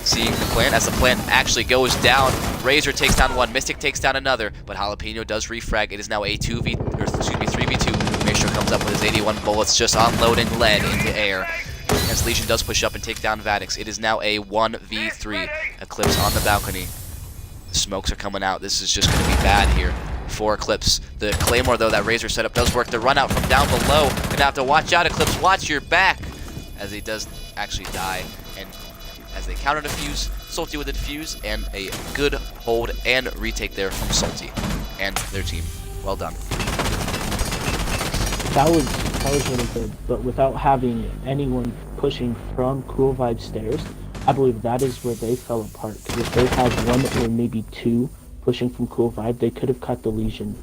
Seeing the plant. As the plant actually goes down. Razor takes down one. Mystic takes down another. But Jalapeno does refrag. It is now a 3v2. Maestro comes up with his 81 bullets, just unloading lead into air. As Legion does push up and take down Vadix. It is now a 1v3. Eclipse on the balcony. The smokes are coming out. This is just going to be bad here for Eclipse. The Claymore, though, that Razor setup does work. The run out from down below. Gonna have to watch out, Eclipse. Watch your back. As he does actually die. And as they counter defuse, Salty with the defuse, and a good hold and retake there from Salty and their team. Well done. That was really good, but without having anyone pushing from Cool Vibe stairs, I believe that is where they fell apart. Because if they had one or maybe 2 pushing from Cool Vibe, they could have cut the Legion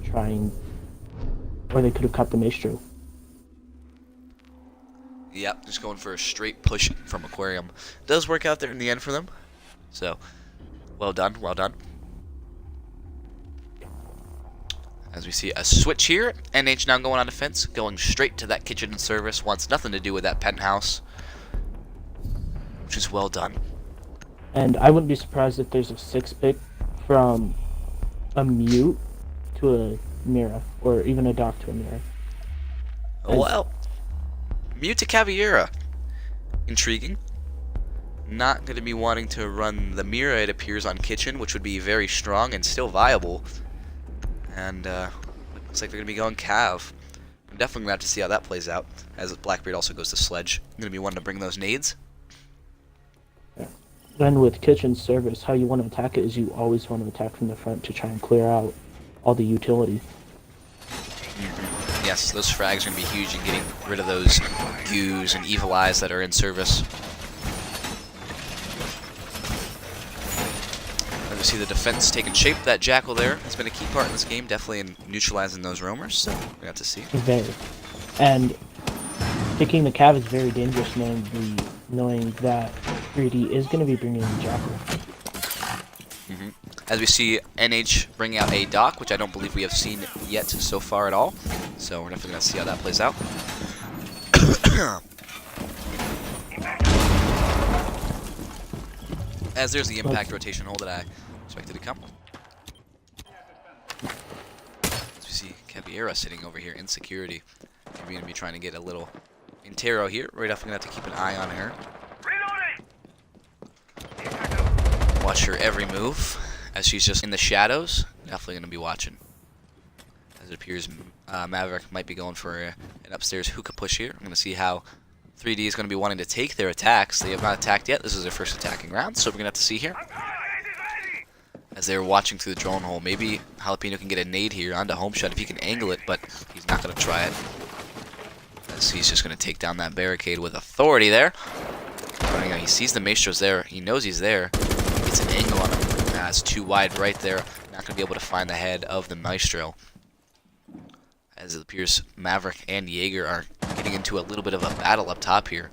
or they could have cut the Maestro. Yep, just going for a straight push from Aquarium. Does work out there in the end for them. So, well done, well done. As we see a switch here, NH now going on defense, going straight to that kitchen and service, wants nothing to do with that penthouse, which is well done. And I wouldn't be surprised if there's a 6-pick from a mute to a Mira, or even a Doc to a Mira. Well, Mute to Caveira. Intriguing. Not going to be wanting to run the Mira, it appears, on Kitchen, which would be very strong and still viable. And looks like they're going to be going Cav. I'm definitely going to have to see how that plays out, as Blackbeard also goes to Sledge. I'm going to be wanting to bring those nades. Then with Kitchen's service, how you want to attack it is you always want to attack from the front to try and clear out all the utility. Yes, those frags are going to be huge in getting rid of those Goos and Evil Eyes that are in service. As we see the defense taking shape, that Jackal there has been a key part in this game, definitely in neutralizing those roamers, so we got to see. Very. And picking the Cav is very dangerous, knowing that 3D is going to be bringing in Jackal. As we see NH bring out a Doc, which I don't believe we have seen yet so far at all. So we're definitely going to see how that plays out. As there's the impact rotation hole that I expected to come. As we see Caveira sitting over here in security. We're going to be trying to get a little Intero here. We're definitely going to have to keep an eye on her. Watch her every move, as she's just in the shadows. Definitely going to be watching. As it appears, Maverick might be going for an upstairs hookah push here. I'm going to see how 3D is going to be wanting to take their attacks. They have not attacked yet. This is their first attacking round, so we're going to have to see here. As they're watching through the drone hole, maybe Jalapeno can get a nade here onto Homeshot if he can angle it, but he's not going to try it. As he's just going to take down that barricade with authority there. He sees the Maestro's there. He knows he's there. He gets an angle on him. It's too wide right there. Not going to be able to find the head of the Maestro. As it appears, Maverick and Jaeger are getting into a little bit of a battle up top here.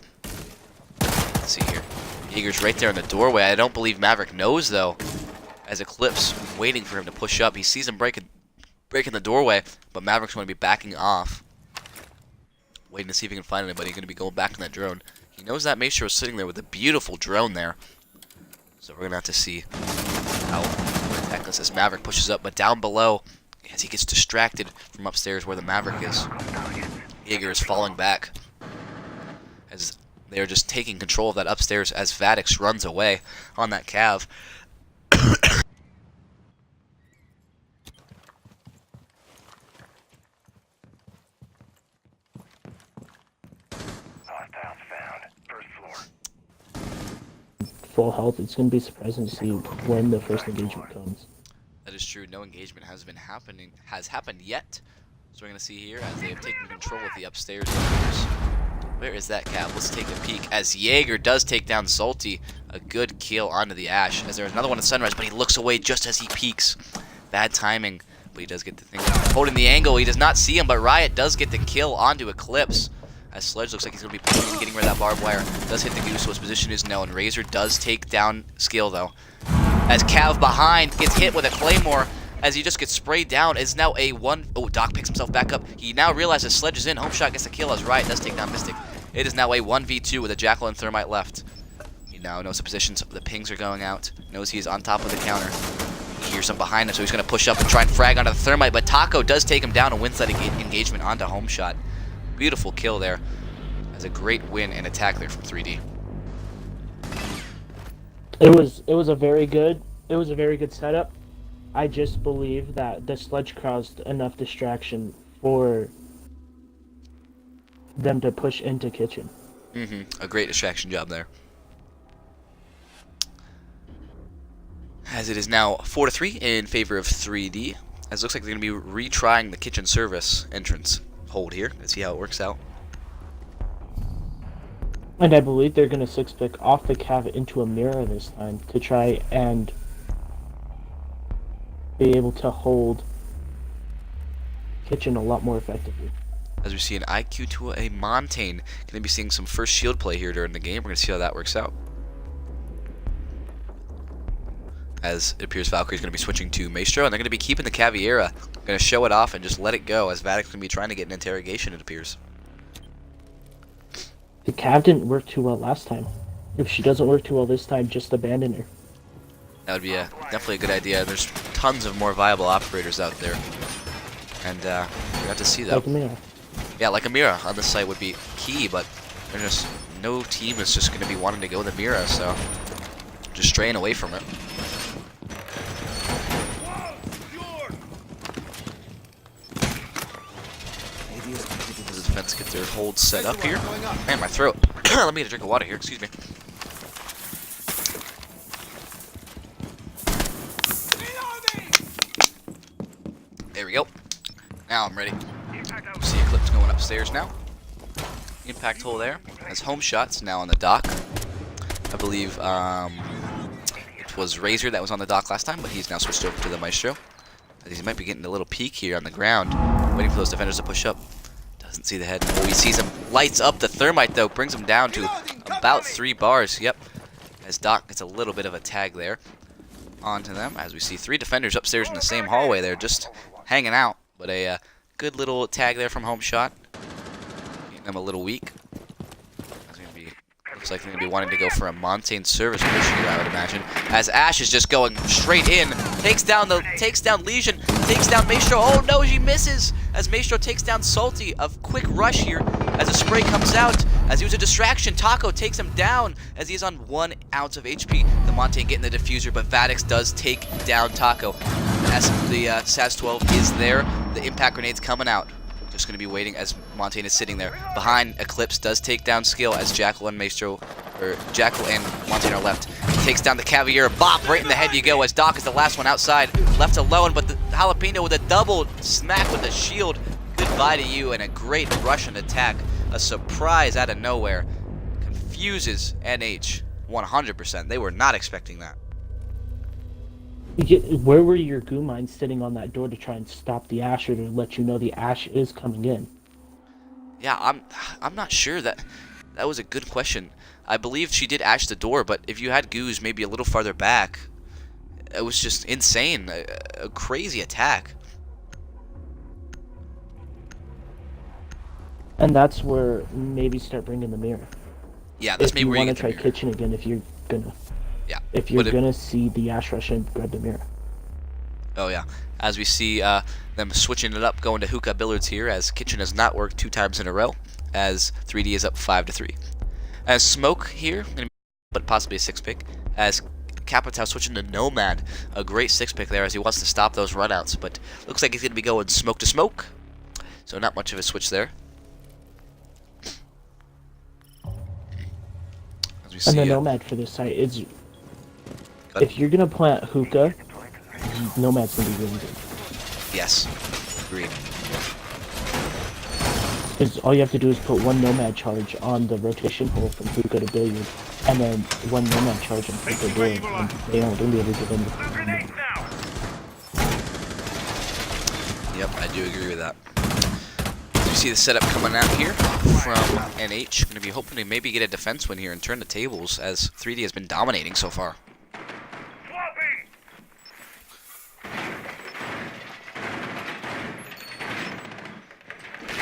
Let's see here. Jaeger's right there in the doorway. I don't believe Maverick knows, though, as Eclipse waiting for him to push up. He sees him breaking the doorway, but Maverick's going to be backing off. Waiting to see if he can find anybody. He's going to be going back on that drone. He knows that Maestro is sitting there with a beautiful drone there. So we're going to have to see how Necklace as Maverick pushes up, but down below, as he gets distracted from upstairs where the Maverick is, Jaeger is falling back. As they are just taking control of that upstairs as Vadix runs away on that Cav. Full health, it's going to be surprising to see when the first engagement comes. That is true. No engagement has happened yet. So we're going to see here as they have taken control of the upstairs areas. Where is that Cav? Let's take a peek. As Jaeger does take down Salty, a good kill onto the Ash. As there's another one at Sunrise, but he looks away just as he peeks. Bad timing, but he does get the thing. Holding the angle, he does not see him, but Riot does get the kill onto Eclipse. As Sledge looks like he's going to be pushing and getting rid of that barbed wire. Does hit the Goose, so his position is known. Razor does take down Skill, though. As Cav behind gets hit with a Claymore, as he just gets sprayed down, is now a one... Oh, Doc picks himself back up. He now realizes Sledge is in. Homeshot gets the kill as Riot does take down Mystic. It is now a 1v2 with a Jackal and Thermite left. He now knows the positions. The pings are going out. Knows he's on top of the counter. He hears him behind him, so he's going to push up and try and frag onto the Thermite, but Taco does take him down and wins that engagement onto Homeshot. Beautiful kill there. That's a great win and attack there from 3D. It was a very good setup. I just believe that the Sledge caused enough distraction for them to push into Kitchen. A great distraction job there. As it is now 4-3 in favor of 3D. As it looks like they're going to be retrying the Kitchen service entrance hold here. Let's see how it works out. And I believe they're going to 6-pick off the Cav into a Mirror this time to try and be able to hold Kitchen a lot more effectively. As we see an IQ to a Montaigne. Going to be seeing some first shield play here during the game. We're going to see how that works out. As it appears Valkyrie's going to be switching to Maestro, and they're going to be keeping the Caveira. Going to show it off and just let it go, as Vadix going to be trying to get an interrogation, it appears. The Cav didn't work too well last time. If she doesn't work too well this time, just abandon her. That would be definitely a good idea. There's tons of more viable operators out there. And we got to see that. Like Amira. Yeah, like a Mira on this site would be key, but there's just no team is just going to be wanting to go with a Mira, so just straying away from it. Does the defense get their hold set up here? Man, my throat. Let me get a drink of water here, excuse me. There we go. Now I'm ready. See Eclipse going upstairs now. Impact hole there. As home shots now on the dock. I believe it was Razor that was on the dock last time, but he's now switched over to the Maestro. As he might be getting a little peek here on the ground, waiting for those defenders to push up. Doesn't see the head. Oh, he sees him. Lights up the thermite though, brings him down to about 3 bars. Yep. As Doc gets a little bit of a tag there onto them, as we see 3 defenders upstairs in the same hallway there, just hanging out. But a good little tag there from home shot. Getting them a little weak. Looks like they're going to be wanting to go for a Montaigne service push here, I would imagine. As Ash is just going straight in. Takes down Legion. Takes down Maestro. Oh no, he misses. As Maestro takes down Salty. A quick rush here as a spray comes out. As he was a distraction, Taco takes him down as he's on 1 ounce of HP. The Montaigne getting the diffuser, but Vadix does take down Taco. As the SAS-12 is there, the impact grenade's coming out. Just going to be waiting as Montaigne is sitting there. Behind, Eclipse does take down Skill as Jackal and Maestro, or Jackal and Montaigne are left. He takes down the Cavalier. Bop! Right in the head you go as Doc is the last one outside. Left alone, but the Jalapeno with a double smack with the shield. Goodbye to you and a great Russian attack. A surprise out of nowhere. Confuses NH 100%. They were not expecting that. Where were your goo mines sitting on that door to try and stop the Ash or to let you know the Ash is coming in? Yeah, I'm not sure. That was a good question. I believe she did Ash the door, but if you had goos maybe a little farther back, it was just insane. A crazy attack. And that's where maybe start bringing the mirror. Yeah, that's maybe where you want get to the try mirror. kitchen again if you're gonna. Yeah. If you're gonna see the Ash rush and grab the mirror. Oh yeah. As we see them switching it up, going to Hookah Billards here, as Kitchen has not worked 2 times in a row, as 3D is up 5-3. As Smoke here, but possibly a 6-pick, as Capitao switching to Nomad, a great 6-pick there as he wants to stop those runouts, but looks like he's going to be going smoke to smoke, so not much of a switch there. As we see, And the Nomad for this site is, if you're gonna plant Hookah, Nomad's gonna be really good. Yes, agreed. Because all you have to do is put 1 Nomad charge on the rotation hole from Hookah to Billiard, and then 1 Nomad charge on Hookah door, and they aren't gonna be able to get in. Yep, I do agree with that. You see the setup coming out here from NH. Going to be hoping to maybe get a defense win here and turn the tables, as 3D has been dominating so far.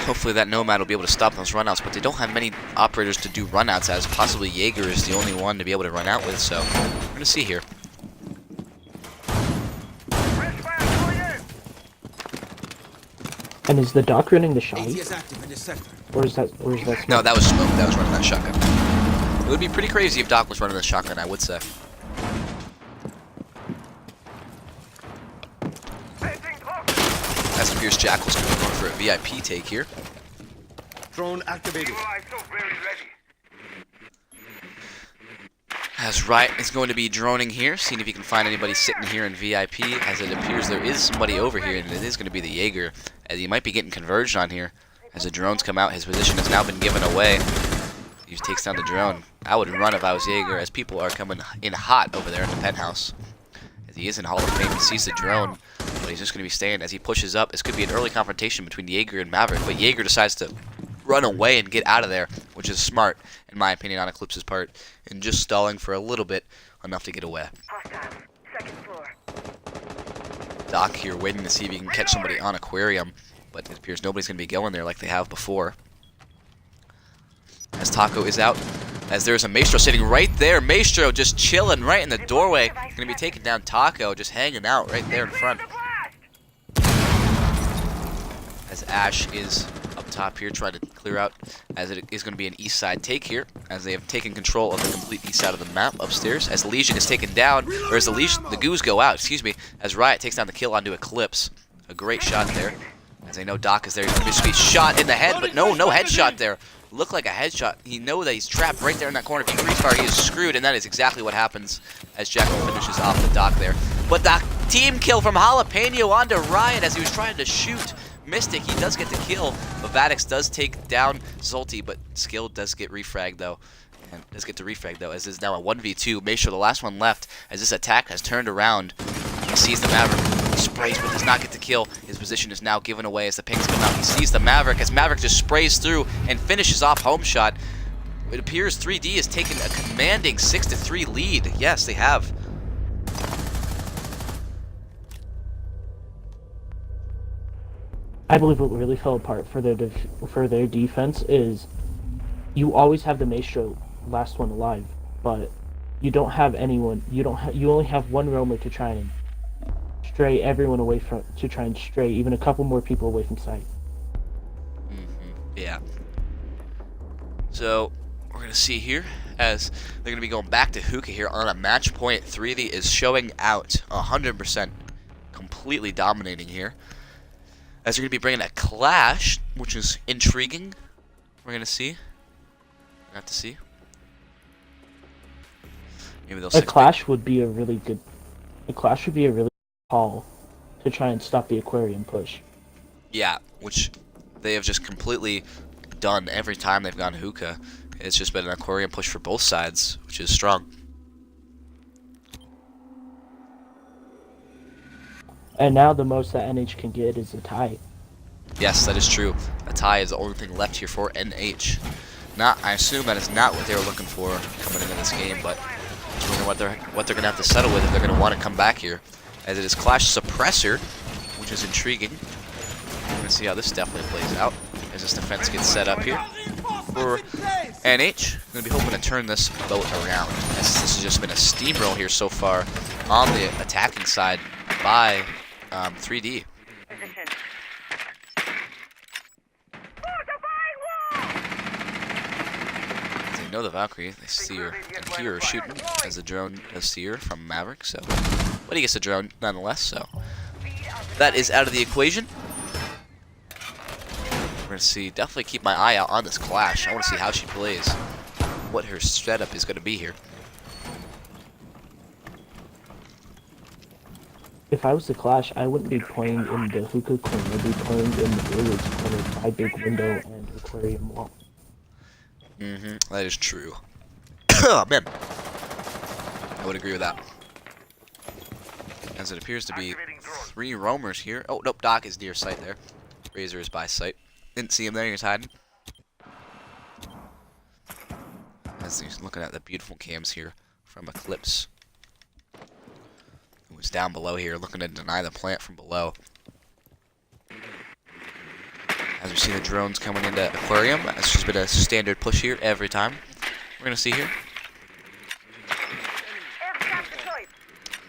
Hopefully that Nomad will be able to stop those runouts, but they don't have many operators to do runouts, as possibly Jaeger is the only one to be able to run out with, so we're going to see here. And is the Doc running the shotty? Or is that Smoke? No, that was Smoke. That was running that shotgun. It would be pretty crazy if Doc was running the shotgun, I would say. As it appears Jackal's going to be going for a VIP take here. Drone activated. As Riot is going to be droning here, seeing if he can find anybody sitting here in VIP, as it appears there is somebody over here, and it is going to be the Jaeger, as he might be getting converged on here. As the drones come out, his position has now been given away. He takes down the drone. I would run if I was Jaeger, as people are coming in hot over there in the penthouse. As he is in Hall of Fame, he sees the drone, but he's just going to be staying as he pushes up. This could be an early confrontation between Jaeger and Maverick, but Jaeger decides to run away and get out of there, which is smart, in my opinion, on Eclipse's part, and just stalling for a little bit, enough to get away. Second floor. Doc here waiting to see if he can catch somebody on Aquarium, but it appears nobody's going to be going there like they have before. As Taco is out, As there's a Maestro sitting right there. Maestro just chilling right in the doorway. Gonna be taking down Taco, just hanging out right there in front. As Ash is up top here trying to clear out, as it is going to be an east side take here, as they have taken control of the complete east side of the map upstairs, as the Legion is taken down, or as the Goos go out, excuse me, as Riot takes down the kill onto Eclipse. A great shot there, as they know Doc is there. He's going to be shot in the head, but no headshot there. Looked like a headshot. You know that he's trapped right there in that corner. If he freeze fire, he is screwed, and that is exactly what happens as Jackal finishes off the Doc there. But the team kill from Jalapeno onto Riot as he was trying to shoot Mystic. He does get the kill, but Vadix does take down Zolty, but Skill does get refragged though. And does get to refrag though, as this is now a 1v2. Maestro, the last one left, as this attack has turned around. He sees the Maverick, sprays but does not get the kill. His position is now given away as the pings come out. He sees the Maverick as Maverick just sprays through and finishes off Home Shot. It appears 3D has taken a commanding 6-3 lead. Yes, they have. I believe what really fell apart for their defense is you always have the Maestro last one alive, but you don't have anyone. You only have one roamer to try and stray everyone away from, to try and stray even a couple more people away from sight. Yeah. So we're gonna see here as they're gonna be going back to Hookah here on a match point. 3D is showing out 100%, completely dominating here. As they're going to be bringing a Clash, which is intriguing. We're going to see. We're going to have to see. Maybe they'll A Clash would be a really good call to try and stop the Aquarium push. Yeah, which they have just completely done every time they've gone Hookah. It's just been an Aquarium push for both sides, which is strong. And now the most that NH can get is a tie. Yes, that is true. A tie is the only thing left here for NH. I assume that is not what they were looking for coming into this game, but I just wonder what they're gonna have to settle with if they're gonna want to come back here. As it is Clash Suppressor, which is intriguing. We're gonna see how this definitely plays out as this defense gets set up here for NH. Gonna be hoping to turn this boat around, as this has just been a steamroll here so far on the attacking side by 3D. They know the Valkyrie, they see her and hear her shooting as the drone does see her from Maverick, so but he gets a drone nonetheless, so that is out of the equation. We're gonna see, definitely keep my eye out on this Clash. I want to see how she plays, what her setup is gonna be here. If I was the Clash, I wouldn't be playing in the Hookah corner. I'd be playing in the Village corner by Big Window and Aquarium Wall. That is true. Oh, man. I would agree with that. As it appears to be 3 roamers here. Oh, nope, Doc is near sight there. Razor is by sight. Didn't see him there, he was hiding. As he's looking at the beautiful cams here from Eclipse. Who was down below here, looking to deny the plant from below. As we see the drones coming into Aquarium, it's just been a standard push here every time. We're gonna see here.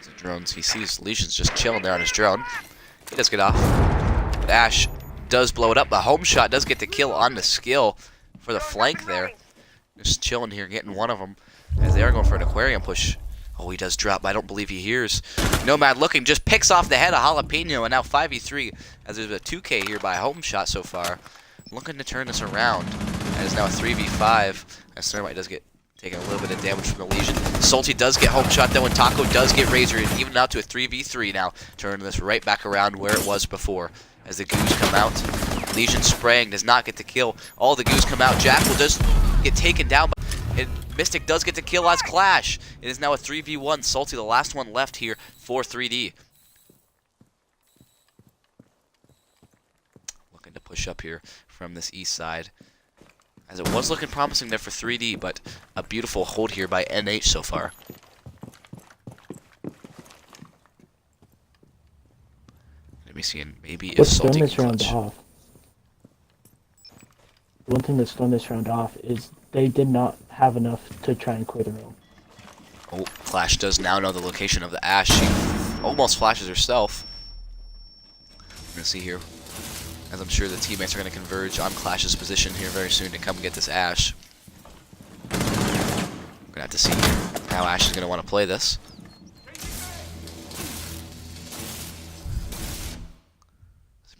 The drones, he sees Legion's just chilling there on his drone. He does get off. But Ash does blow it up. The Home Shot does get the kill on the Skill for the flank there. Just chilling here, getting one of them. As they are going for an Aquarium push. Oh, he does drop, but I don't believe he hears. Nomad looking, just picks off the head of Jalapeno, and now 5v3, as there's a 2k here by Home Shot so far. Looking to turn this around. And it's now a 3v5, as Thermite does get taking a little bit of damage from the Legion. Salty does get Home Shot though, and Taco does get Razor, and even out to a 3v3 now. Turning this right back around where it was before. As the Goos come out. Legion spraying, does not get the kill. All the Goos come out. Jackal does get taken down, and Mystic does get the kill as Clash. It is now a 3v1. Salty, the last one left here for 3D. Looking to push up here from this east side. As it was looking promising there for 3D, but a beautiful hold here by NH so far. Let me see, maybe if Let's Salty turn can this round clutch. off. one thing that's thrown this round off is they did not have enough to try and clear the room. Oh, Clash does now know the location of the Ash. She almost flashes herself. We're gonna see here, as I'm sure the teammates are gonna converge on Clash's position here very soon to come get this Ash. We're gonna have to see how Ash is gonna want to play this.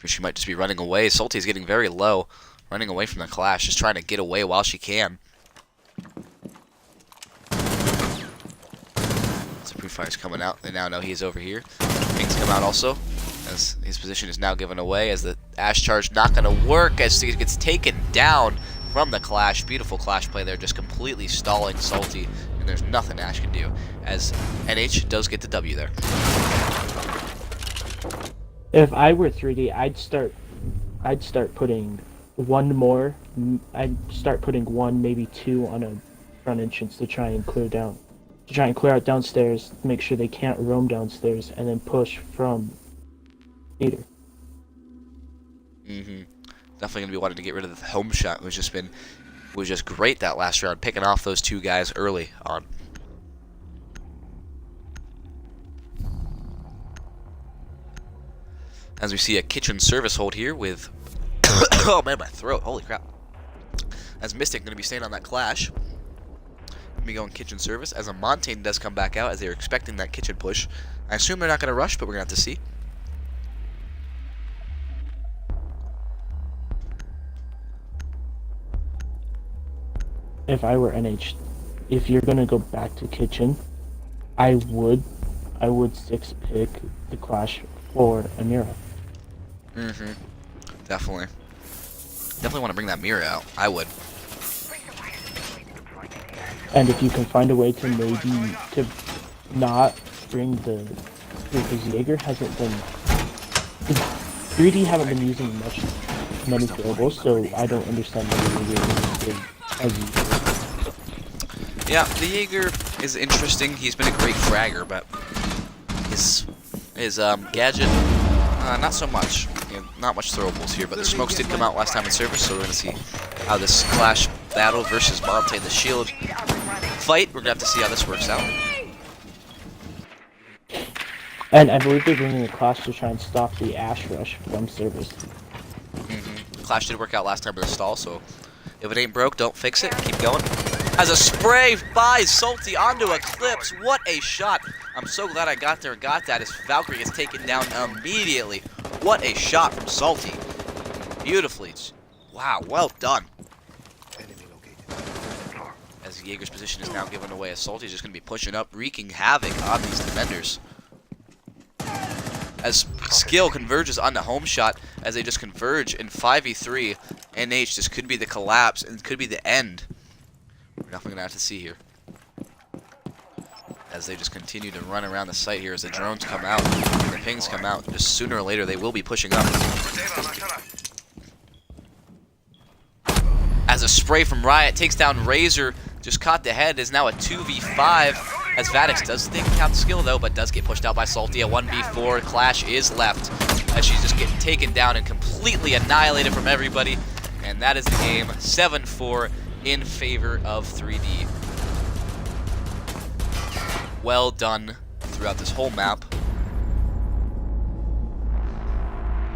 She might just be running away. Salty's getting very low, running away from the Clash, just trying to get away while she can. Supreme Fire's coming out. They now know he's over here. Pings come out also, as his position is now given away, as the Ash charge not going to work, as he gets taken down from the Clash. Beautiful Clash play there, just completely stalling Salty, and there's nothing Ash can do, as NH does get the W there. If I were 3D, I'd start putting one more. I'd start putting one, maybe two on a front entrance to try and clear out downstairs. Make sure they can't roam downstairs, and then push from theater. Definitely gonna be wanting to get rid of the home shot, which was just great that last round, picking off those two guys early on. As we see a kitchen service hold here with oh man, my throat, holy crap. As Mystic gonna be staying on that Clash. Gonna be going kitchen service, as a Montaigne does come back out, as they're expecting that kitchen push. I assume they're not gonna rush, but we're gonna have to see. If I were NH, if you're gonna go back to kitchen, I would 6-pick the Clash for Amira. Definitely. Definitely want to bring that mirror out. I would. And if you can find a way to maybe to not bring the, because Jaeger hasn't been, 3D haven't been using many throwables, so I don't understand why the Jaeger as usual. Yeah, the Jaeger is interesting. He's been a great fragger, but his gadget, not so much. You know, not much throwables here, but the smokes did come out last time in service, so we're going to see how this Clash battle versus Montaigne the Shield fight. We're going to have to see how this works out. And I believe they're bringing the Clash to try and stop the Ash rush from service. Clash did work out last time with a stall, so if it ain't broke, don't fix it. Keep going. As a spray by Salty onto Eclipse. What a shot. I'm so glad I got there and got that, as Valkyrie gets taken down immediately. What a shot from Salty. Beautifully. Wow, well done. As Jaeger's position is now given away, as Salty's just going to be pushing up, wreaking havoc on these defenders. As skill converges on the home shot, as they just converge in 5v3, NH, this could be the collapse, and it could be the end. We're definitely going to have to see here. As they just continue to run around the site here, as the drones come out, and the pings come out, just sooner or later they will be pushing up. As a spray from Riot takes down Razor, just caught the head, is now a 2v5, as Vadix does think count skill though, but does get pushed out by Salty. A 1v4, Clash is left, as she's just getting taken down and completely annihilated from everybody. And that is the game, 7-4 in favor of 3D. Well done throughout this whole map.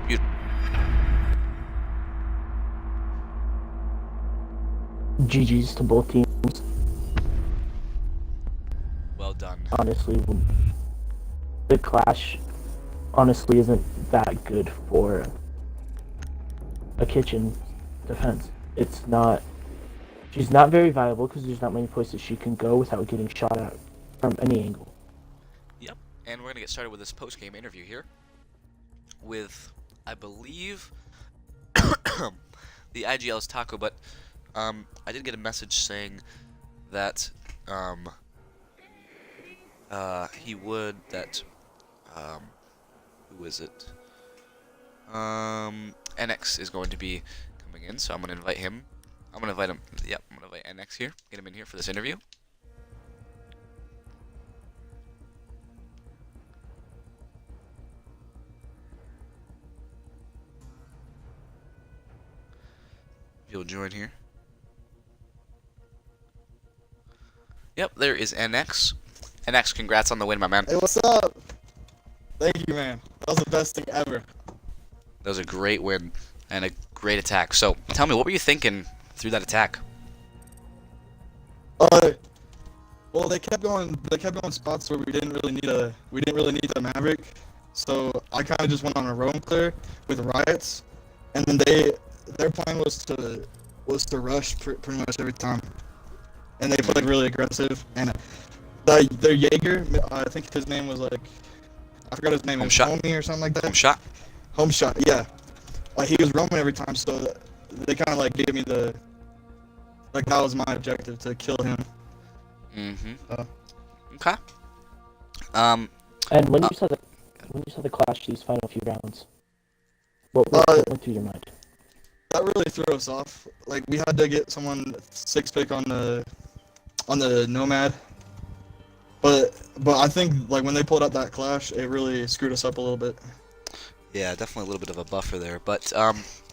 Beautiful. GG's to both teams. Well done. Honestly, the Clash honestly isn't that good for a kitchen defense. It's not. She's not very viable because there's not many places she can go without getting shot at from any angle. Yep, and we're going to get started with this post-game interview here with, I believe, the IGL's Taco, but I did get a message saying that he would, that, who is it? NX is going to be coming in, so I'm going to invite him. I'm going to invite him, yep, I'm going to invite NX here, get him in here for this interview. You'll join here. Yep, there is NX. NX, congrats on the win, my man. Hey, what's up? Thank you, man. That was the best thing ever. That was a great win and a great attack. So, tell me, what were you thinking through that attack? Well, they kept going spots where we didn't really need a Maverick. So I kind of just went on a roam clear with riots, and then their plan was to rush pretty much every time, and they played really aggressive. And their Jaeger, I think his name was like, I forgot his name, Home shot. Homie or something like that. Home shot? Home shot, yeah. Like he was roaming every time, so they kind of like gave me that was my objective, to kill him. Mm-hmm. Uh, Okay. And when you saw the clash these final few rounds, what went through your mind? That really threw us off. Like we had to get someone 6-pick on the Nomad, but I think like when they pulled out that clash, it really screwed us up a little bit. Yeah, definitely a little bit of a buffer there. But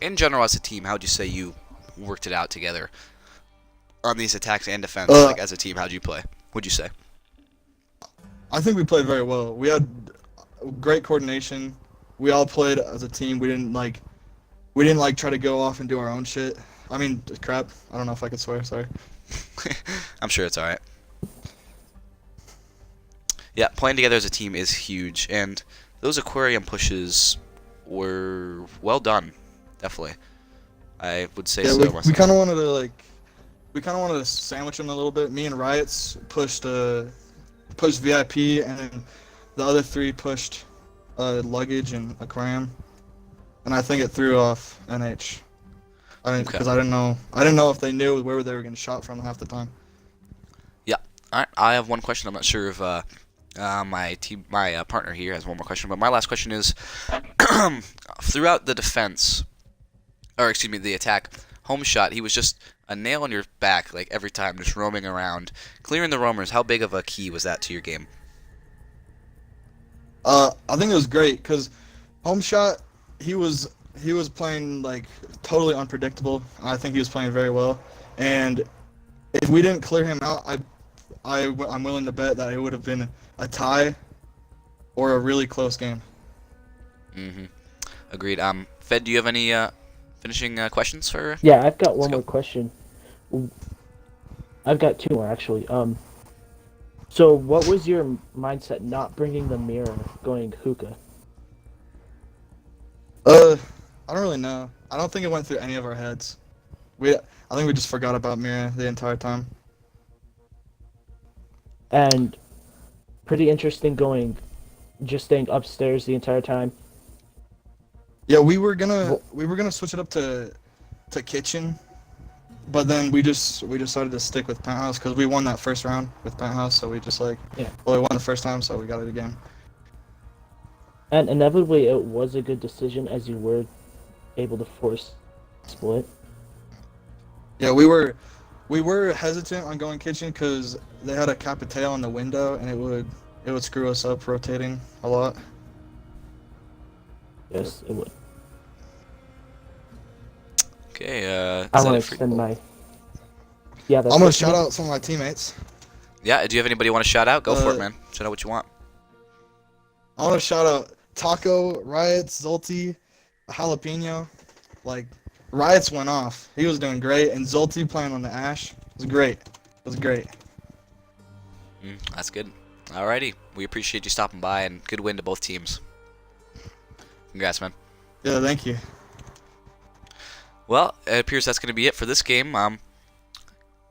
in general, as a team, how'd you say you worked it out together on these attacks and defense? Like as a team, how'd you play? What'd you say? I think we played very well. We had great coordination. We all played as a team. We didn't try to go off and do our own shit. I mean, crap. I don't know if I could swear. Sorry. I'm sure it's all right. Yeah, playing together as a team is huge, and those aquarium pushes were well done. Definitely, I would say Yeah, so. we myself. kind of wanted to sandwich them a little bit. Me and Riots pushed VIP, and then the other three pushed luggage and aquarium, and I think it threw off NH. Because I didn't know if they knew where they were getting shot from half the time. Yeah. All right. I have one question. I'm not sure if my partner here has one more question, but my last question is: throughout the defense, or excuse me, the attack, home shot, he was just a nail on your back, like every time, just roaming around, clearing the roamers. How big of a key was that to your game? I think it was great because home shot, he was playing like totally unpredictable. I think he was playing very well, and if we didn't clear him out, I'm willing to bet that it would have been a tie or a really close game. Mm-hmm. Agreed. Fed, do you have any finishing questions for? Yeah, I've got one go. more question. I've got two more actually. So what was your mindset not bringing the mirror, going hookah? I don't really know. I don't think it went through any of our heads. I think we just forgot about Mira the entire time. And pretty interesting just staying upstairs the entire time. Yeah, we were gonna switch it up to kitchen, but then we decided to stick with penthouse because we won that first round with penthouse. So we just we won the first time, so we got it again. And inevitably, it was a good decision as you were able to force split. Yeah, we were hesitant on going kitchen because they had a Capitail on the window, and it would screw us up rotating a lot. Yes, it would. Okay. I want to extend my. Yeah, that's I'm gonna it. shout out some of my teammates. Yeah. Do you have anybody you want to shout out? Go for it, Uh, man. Shout out what you want. I want to shout out Taco, Riots, Zolty, Jalapeno. Like, Riots went off. He was doing great, and Zolty playing on the Ash was great. It was great. That's good. Alrighty. We appreciate you stopping by, and good win to both teams. Congrats, man. Yeah, thank you. Well, it appears that's going to be it for this game.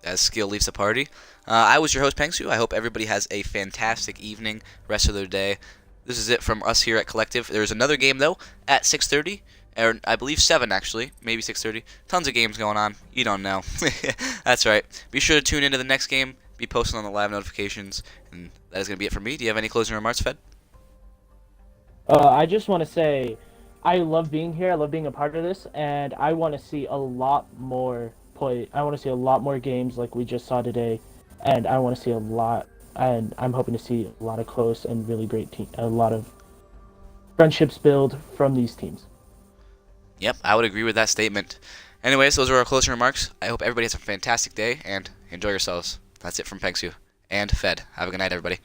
As Skill leaves the party. I was your host, Pengsu. I hope everybody has a fantastic evening, rest of their day. This is it from us here at Collective. There's another game, though, at 6:30. Or I believe 7, actually. Maybe 6:30. Tons of games going on. You don't know. That's right. Be sure to tune into the next game. Be posting on the live notifications. And that is going to be it for me. Do you have any closing remarks, Fed? I just want to say, I love being here. I love being a part of this, and I want to see a lot more play. I want to see a lot more games like we just saw today, and I want to see a lot. And I'm hoping to see a lot of close and really great a lot of friendships build from these teams. Yep, I would agree with that statement. Anyways, those are our closing remarks. I hope everybody has a fantastic day and enjoy yourselves. That's it from Pengsu and Fed. Have a good night, everybody.